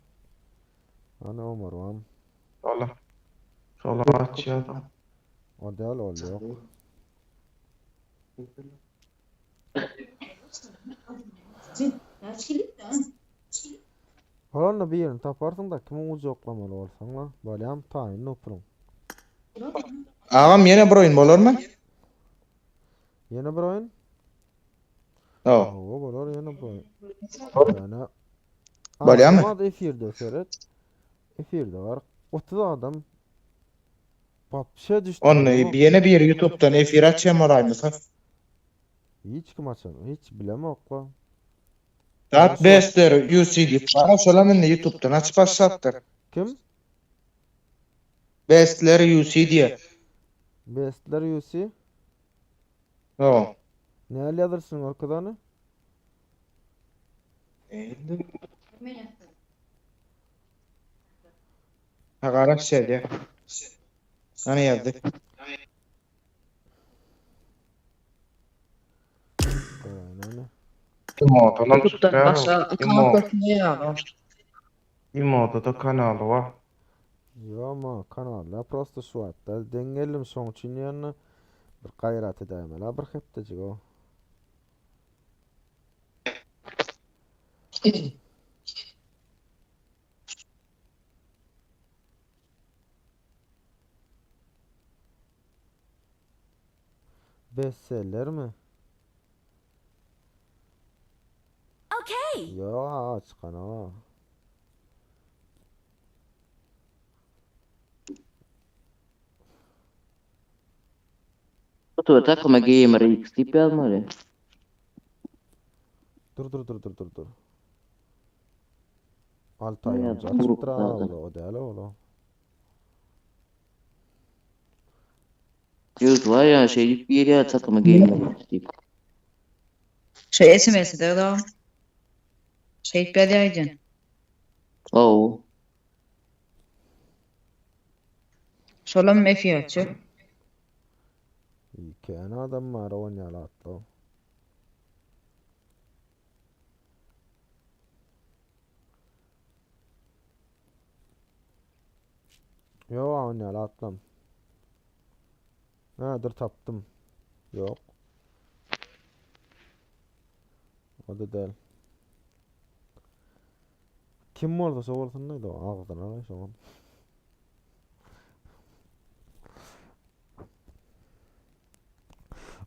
Speaker 1: Ana Omar vam.
Speaker 8: Sola. Sola açýar.
Speaker 1: O däl ol ýok. Holanna bir yerini taparsın da kim uzu yoklamalı olsan la. Bolýam taýyn opurum.
Speaker 5: Ağam ýene bir oýun bolarmy?
Speaker 1: Ýene bir oyun?
Speaker 5: O.
Speaker 1: O bolar ýene bir oyun. Yani
Speaker 5: Bolýarmy?
Speaker 1: Ama da efirde seret. Efirde var. 30 adam. Bak şey düştü.
Speaker 5: Onu ýene bir YouTube'dan efir açýan bolarmysa?
Speaker 1: Hiç kim açamıyor. Hiç bilemok la.
Speaker 5: Saat 5'ler UCD. Bana şolanın YouTube'dan açıp başlatdır.
Speaker 1: Kim?
Speaker 5: 5'ler UCD.
Speaker 1: Bestler UC.
Speaker 5: O.
Speaker 1: Ne yazarsın orkadanı?
Speaker 5: Ha garaş şey. Hani yazdı?
Speaker 1: Aynen.
Speaker 8: Emotodan
Speaker 7: YouTube'dan
Speaker 8: çıkar.
Speaker 7: başka account bakmaya
Speaker 8: Emotoda kanaly var.
Speaker 1: Yo ama kanalda prosto şu hatta dengelim şoň üçin ýany bir gaýrat edämela bir hepdejik o. Bestseller mi?
Speaker 6: Okay.
Speaker 1: Yo aç kanal.
Speaker 9: Tu takma gamer X tipi almalı.
Speaker 1: Dur. Altay
Speaker 9: Ya,
Speaker 1: amca
Speaker 9: grup
Speaker 1: açıptıra
Speaker 9: nerede?
Speaker 1: o däl ola.
Speaker 9: Yüz var ya şey bir yere takma gamer X tipi.
Speaker 7: Şey SMS'i de da. Şey bedäýdin.
Speaker 9: Oo.
Speaker 7: Şolam mefi açıp.
Speaker 1: İki tane adam var oynayalattı o. Yo oynayalattım. Ha dur taptım. Yok. O da değil. Kim orada soğursun neydi o? Ağzına lan şu an.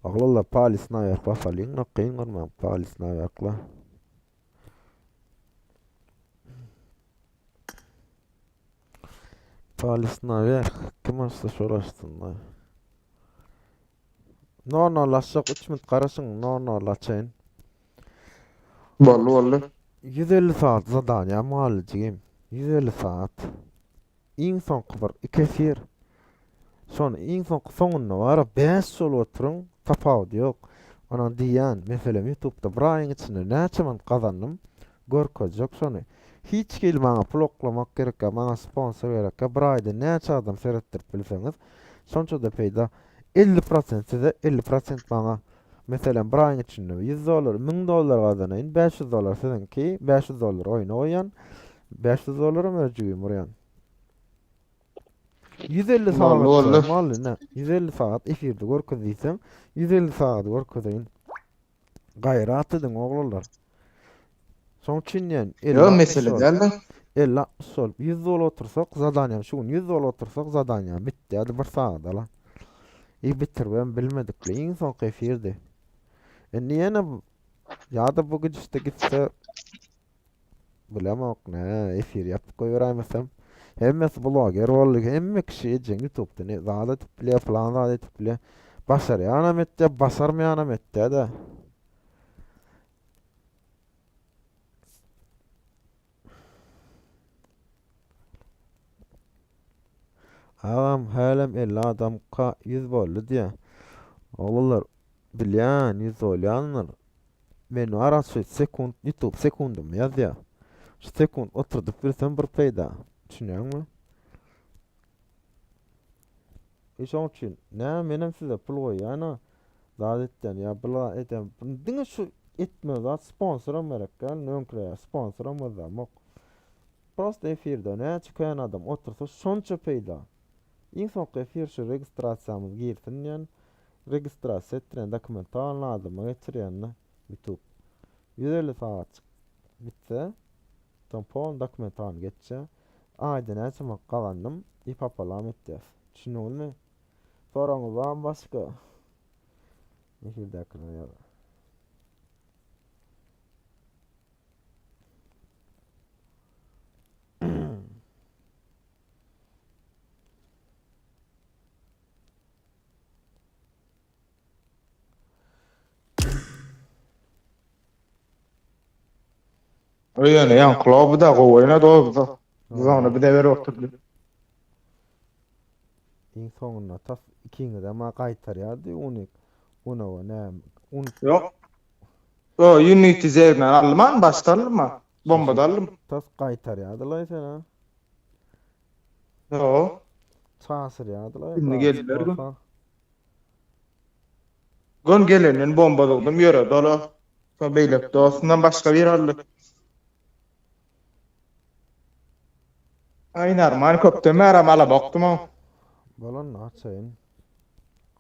Speaker 1: Ağlalla polis nayak bafalin naqin görmem polis nayakla. Polis nayak kim olsa soraşsın da. No laşak 3 minut qarasın no laçayın.
Speaker 5: Bollu.
Speaker 1: 150 saat zadanya muhalliciyim. 150 saat. İň soňky bir 2 efir. Son iň soňky soňunda bara 5 sol oturuň tapawut ýok. Ona diýän, meselem YouTube'da bir aýyň içinde näçe man gazandym görkezjek şonu. Hiç gel bana bloklamak gerek, bana sponsor gerek. Bir aýda näçe adam seretdirip bilseňiz, şonça da peýda 50% size 50% bana. Mesela bir aýyň içinde $100, $1000 gazanaýyn, $500 sizinki, $500 oýna oýan, $500 möjügim uryan. 150 saat malı ne? 150 saat efirde görkezdiýsem, 150 saat görkezeýin. Gaýrat edin oglanlar. Soň üçin
Speaker 5: Yo mesele däl.
Speaker 1: 50 sol 100 dolar otursak zadanyam şu gün 100 dolar otursak zadanyam bitti. Hadi bir saat ala. Bitirmem bilmedik. Iň soňky efirde. Niýene ýa-da bu gidişde gitse bilemok ne efir ýapyp goýberýamasam hemmesi blogger boldy hemme kişi ejeng YouTube'da ne zada tiple plan zada tiple Başarýanam etdi, başarmaýanam etdi-de. Agam hälem 50 adamka 100 boldy diýe. Oglanlar bilýän 100 bolýanlar. Men ara şu sekund YouTube sekundum ýazýar. Şu sekund oturdup birsem bir peýda. Düşünýärmi? Şoň üçin näme menem size pul goýýana zat etden ýa bula eden. Diňe şu etme zat sponsoram gerek gal, nöňkre sponsoram bolmok. Prosta efirde näçe köýän adam otursa şonça peýda. Iň soňky efir şu registrasiýamyz girsin ýa registrasiýa etdiren dokumental adymy geçirýänne YouTube. 150 saat bitse, tampon dokumental geçse, aýda näçe mak galandym, ipapalam etdiýär. Düşünýärmi? Soraňyz barmy başga? Efirdäkiler ýa.
Speaker 8: Öýene ýankylaw bu da gowaýna dozda. Zana bir de ber oturdy.
Speaker 1: Iň soňunda tas ikiňi de ma gaýtarýardy uny. Una we näme?
Speaker 8: Ýok. O Unity zerden alman başlarma. Bomba dalım.
Speaker 1: Tas gaýtarýardylar sena.
Speaker 8: Yo.
Speaker 1: Çasyrýardylar.
Speaker 8: Şimdi geldiler mi? Gon gelenden bomba daldım ýöre dala. So beýlek dostundan başga bir aldy. Aynar man köpde meram ala baktım o.
Speaker 1: Bolan açayın.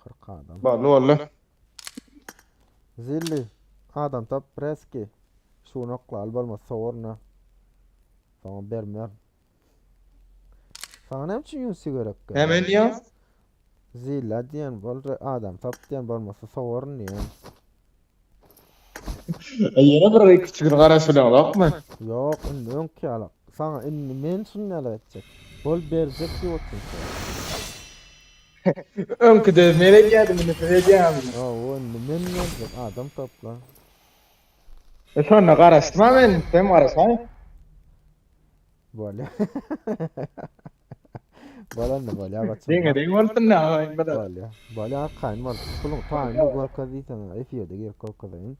Speaker 1: 40 adam.
Speaker 8: Balı ola.
Speaker 1: Zilli. Adam tap preski. Şu nokla albalma sorna. Sana bermer. Sana ne için yünsü gerek?
Speaker 8: Hemen ya.
Speaker 1: Zilla diyen bol adam tap diyen bolmasa sorun diyen.
Speaker 8: Yine bir küçük garaşylan bakma.
Speaker 1: Yok, indi ki alak. Sana indi men şunnalar etjek. Bol berjek ýoksun.
Speaker 8: Öňkü de mene geldi mene vereceğim.
Speaker 1: O indi men berjek adam topla.
Speaker 8: Sonra garaşma men, sen garaşma.
Speaker 1: Böyle. Balan ne böyle agaçın.
Speaker 8: Deň bolsun na, bada.
Speaker 1: Böyle. Böyle akayn var. Kulun taýmy gorkazy sana efiyede gir korkazyň.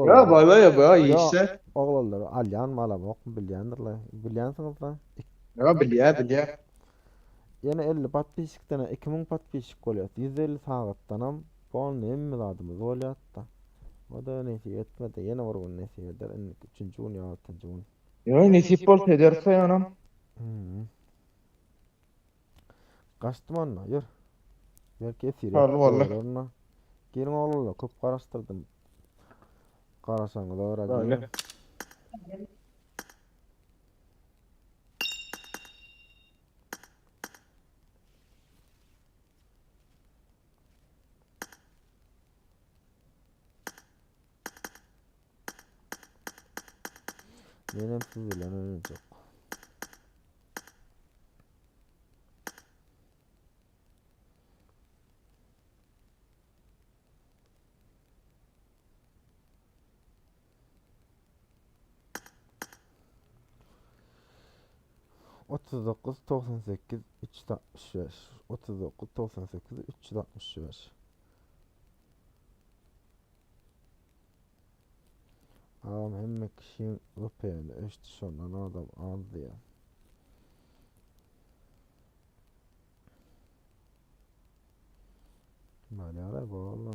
Speaker 8: Ya bala ya ba ýeşe.
Speaker 1: Oglanlar alyan mala bok bilýändirler. Bilýänsiňizler.
Speaker 8: Ya bilýär.
Speaker 1: Ýene 50 patpiskden 2000 patpisk bolýar. 150 sagatdanam bol nemme adymyz bolýar-da. O da näse etmedi. Ýene bir näse eder. 3-nji gün ýa 6-njy gün.
Speaker 8: Yo nesip bolsa ederse ýanam.
Speaker 1: Gaçdymanna ýör. Belki esir.
Speaker 8: Vallahi.
Speaker 1: Gelin oglanlar köp garaşdyrdym. Garaşaňyz ora.
Speaker 8: Öyle.
Speaker 1: Menem siz bilen öňjek. Otuz dokuz 98 365 39 98 365 Ağam hemme kişiň öpeýände eşdi şondan adam aldy. Malara bolla.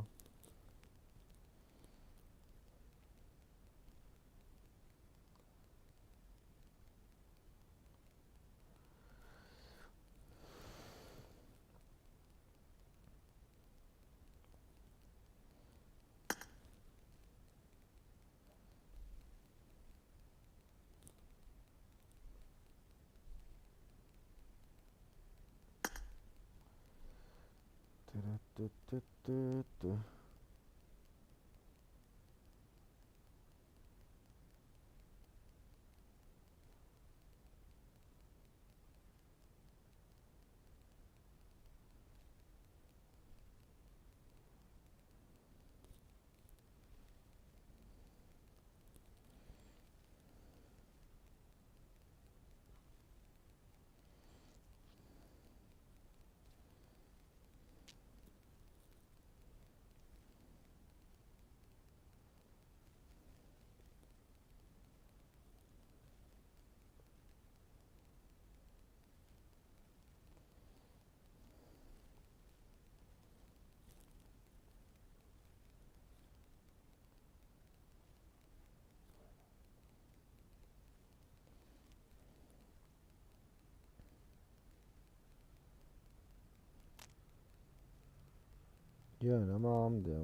Speaker 1: Yani mam diye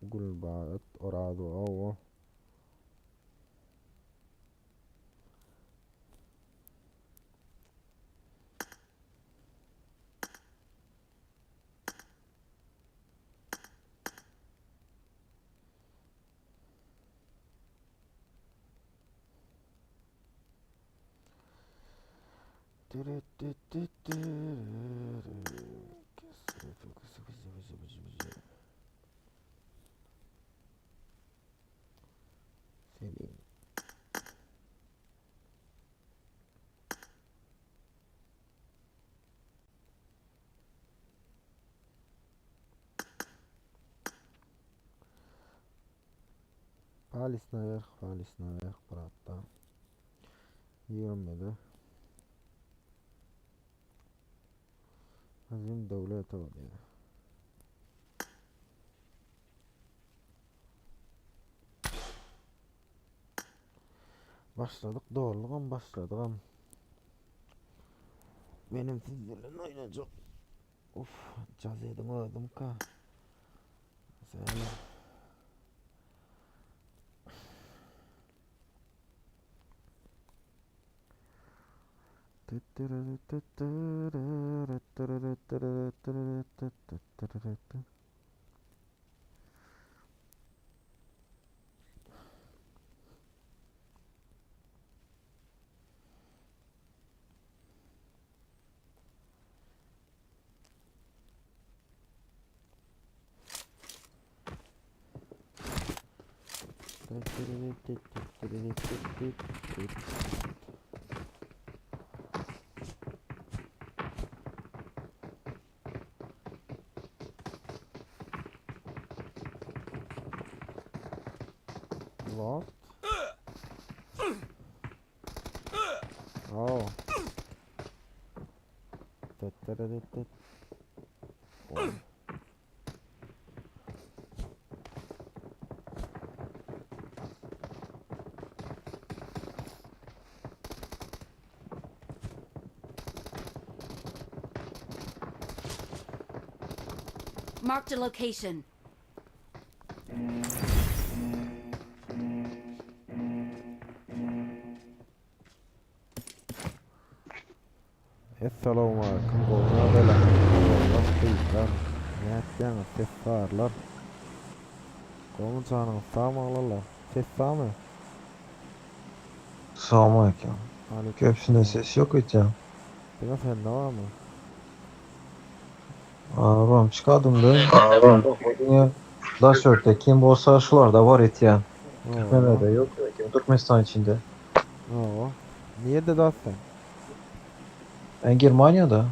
Speaker 1: gul bağıt oradu o. Senin. Palis naверх, brata. Yürümedi. Azim devlet oldu ya. Başladık doğruluğum başladık. Benim sizlerle oynayacak. Uf, caz yedim öldüm ka. Sen. What? Oh. Oh.
Speaker 6: Marked a location.
Speaker 1: Assalamu alaikum. Qoluna bela. Allah kıyıklar. Niyetlerini ses sağırlar. Qolun canını sağmaqlarlar. Ses sağmı?
Speaker 10: Selamünaleyküm.
Speaker 1: Aleyküm.
Speaker 10: Köpsünde ses yok hiç.
Speaker 1: Deme sen ne var mı?
Speaker 10: Ağabeyim çıkardım da. Yine daş örtte kim bolsa şular da var et ya. Türkmenlerde yok. Türkmenistan içinde.
Speaker 1: Oo. Niye de sen?
Speaker 10: Ben Germanya'da.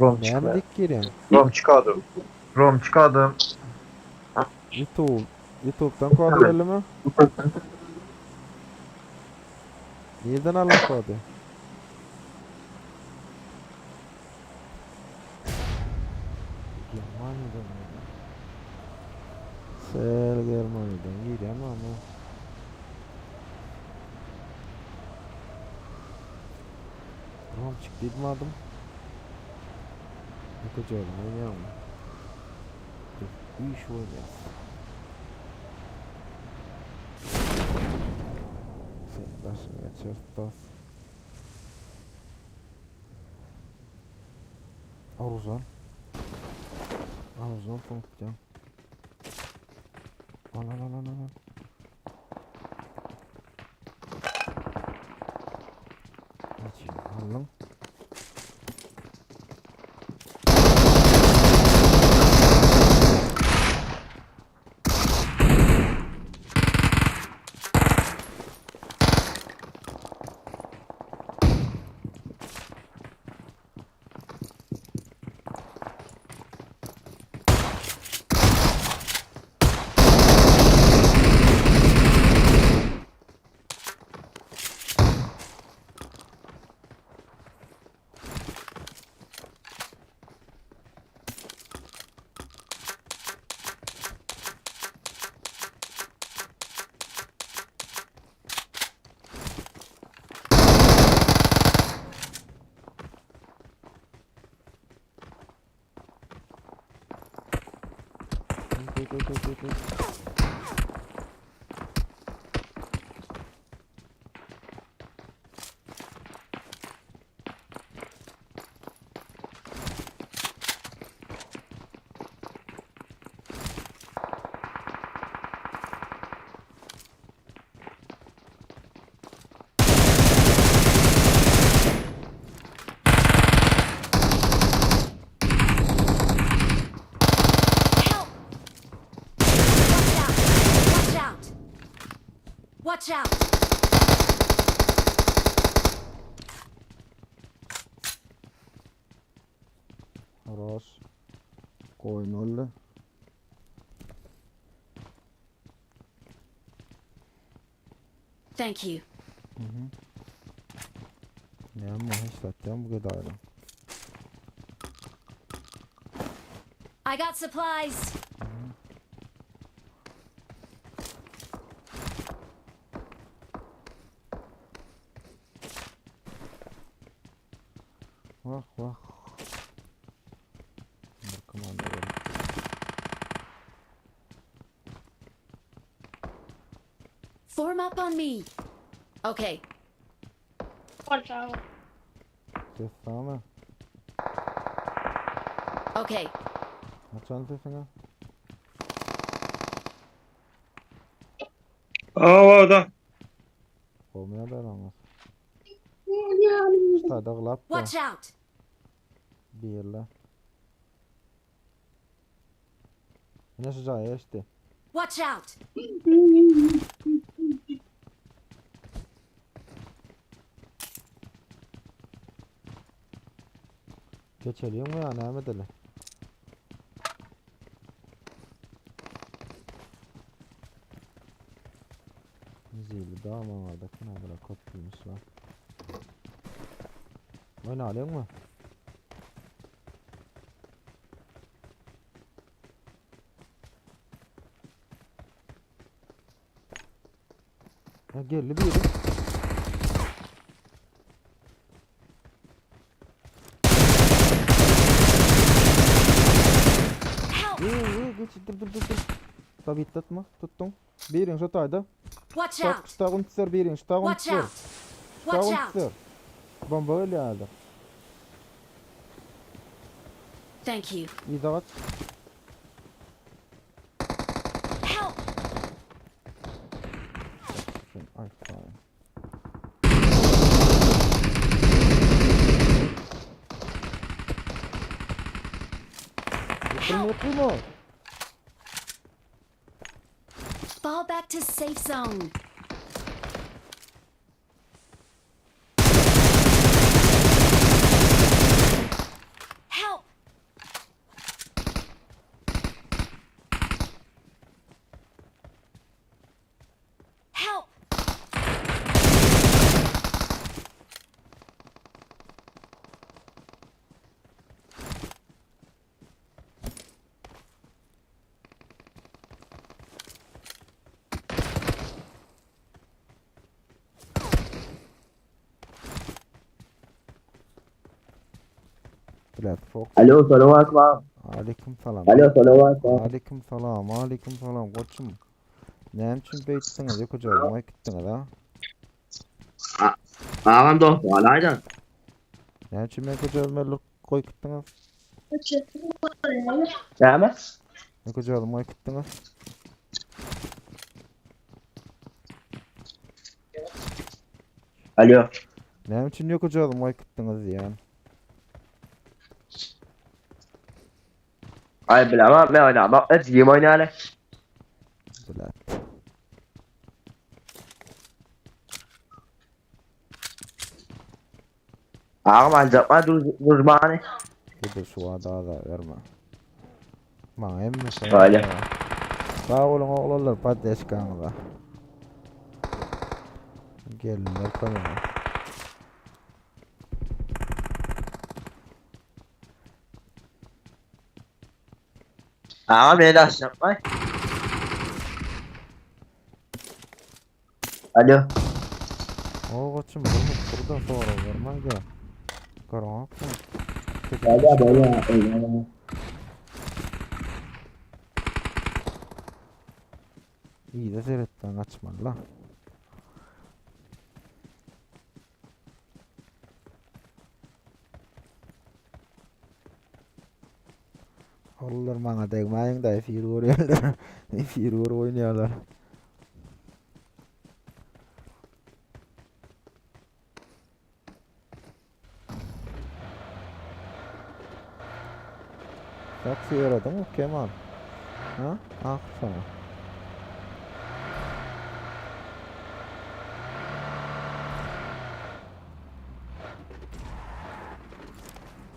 Speaker 10: Rom
Speaker 1: Ne
Speaker 10: çıkma.
Speaker 1: mi dik gireyim?
Speaker 10: Rom çıkardım.
Speaker 1: YouTube'dan kod geldi mi? Nereden aldın kodu? Germanya'dan mı? Germanya'dan gireyim ama. Tamam çıktıydım adım. Ne kadar oynayalım. Bir iş oynayalım. Sen başına geçertas. Aruzan punktcan. Al. Açayım alın.
Speaker 6: Help! Watch out! Watch out!
Speaker 1: Haras. Koyun öyle.
Speaker 6: Thank you.
Speaker 1: Ne ama hissettim bu kadar.
Speaker 6: I got supplies.
Speaker 1: Vah vah. Bir kumanda var.
Speaker 6: Form up on me. Okay.
Speaker 1: Ses sağına.
Speaker 6: Okay.
Speaker 1: Açan sesini.
Speaker 8: Havada.
Speaker 1: Olmaya da aramaz. Tadaglap da.
Speaker 6: Watch out!
Speaker 1: Bir yerle. Yine sıcağı işte.
Speaker 6: Watch out!
Speaker 1: Geçeliyor mu ya? Ne medeli? Zili daha mı vardı? Ne böyle kopyaymış lan. Oyna alıyor mu? Ha geldi biri.
Speaker 6: Help!
Speaker 1: Geç dur. Tabi tutma. Tuttum. Birin şu tayda.
Speaker 6: Watch
Speaker 1: Tak
Speaker 6: out!
Speaker 1: takun tser birin. Takun
Speaker 6: Watch
Speaker 1: tser.
Speaker 6: out! Watch
Speaker 1: Takun
Speaker 6: out!
Speaker 1: tser. Bomba öyle aldı.
Speaker 6: Thank you.
Speaker 1: İyi dağıt.
Speaker 6: Help!
Speaker 1: Ay fine. Yapma.
Speaker 6: Fall back to safe zone. Help! Help!
Speaker 1: Black Fox.
Speaker 9: Alo, selamünaleyküm.
Speaker 1: Aleyküm selam.
Speaker 9: Alo, selamünaleyküm.
Speaker 1: Aleyküm selam. Aleyküm selam. Koçum. Ne için beytsiniz? Yok hocam. Vay gittiniz ha.
Speaker 9: Ağam dostu, alaydan.
Speaker 1: Ne için ben hocam meluk koy gittiniz?
Speaker 9: Näme?
Speaker 1: Yok hocam vay gittiniz.
Speaker 9: Alo.
Speaker 1: Ne için yok hocam vay gittiniz yani?
Speaker 9: Ay bilemem, ben oynamak etgiyim oynayalım.
Speaker 1: Black.
Speaker 9: Ağam ancak durmanı.
Speaker 1: Bir de şu an daha da verme. Ma emmi
Speaker 9: Öyle.
Speaker 1: Sağ olun oğlanlar patates kanıda. Gelinler kanıda.
Speaker 9: Ağam beni de yapma. Alo.
Speaker 1: O koçum bunu burada sonra verme gel. Karanlık mı?
Speaker 9: Alo, alo.
Speaker 1: İyi de seyretten kaçmalı la. Onlar bana değmeyin da efir vuruyorlar. Efir vur oynuyorlar. Taksi yaradın mı Kemal? Ha? Ah sana.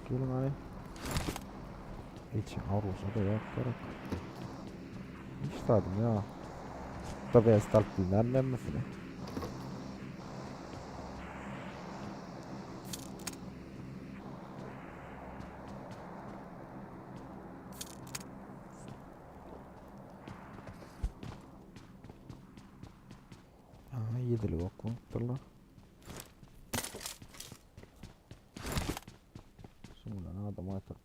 Speaker 1: Gelin hani. Hiç avrusa da yok gerek. İştadım ya. Tabi estalp dinlerler misin? Aha yedili bakın. Tırlar. Şimdi adam atar.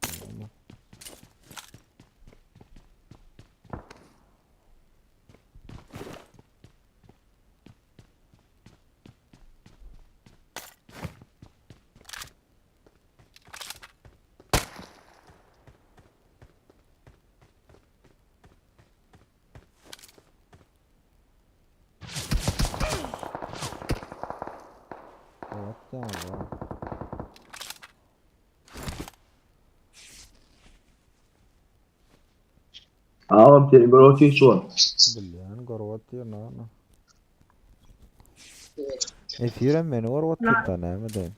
Speaker 1: Evet ya.
Speaker 9: Ağam seni bir otur şu an.
Speaker 1: Bilyan gorvat diyor na. Efiren beni gorvat bir tane mi diyeyim?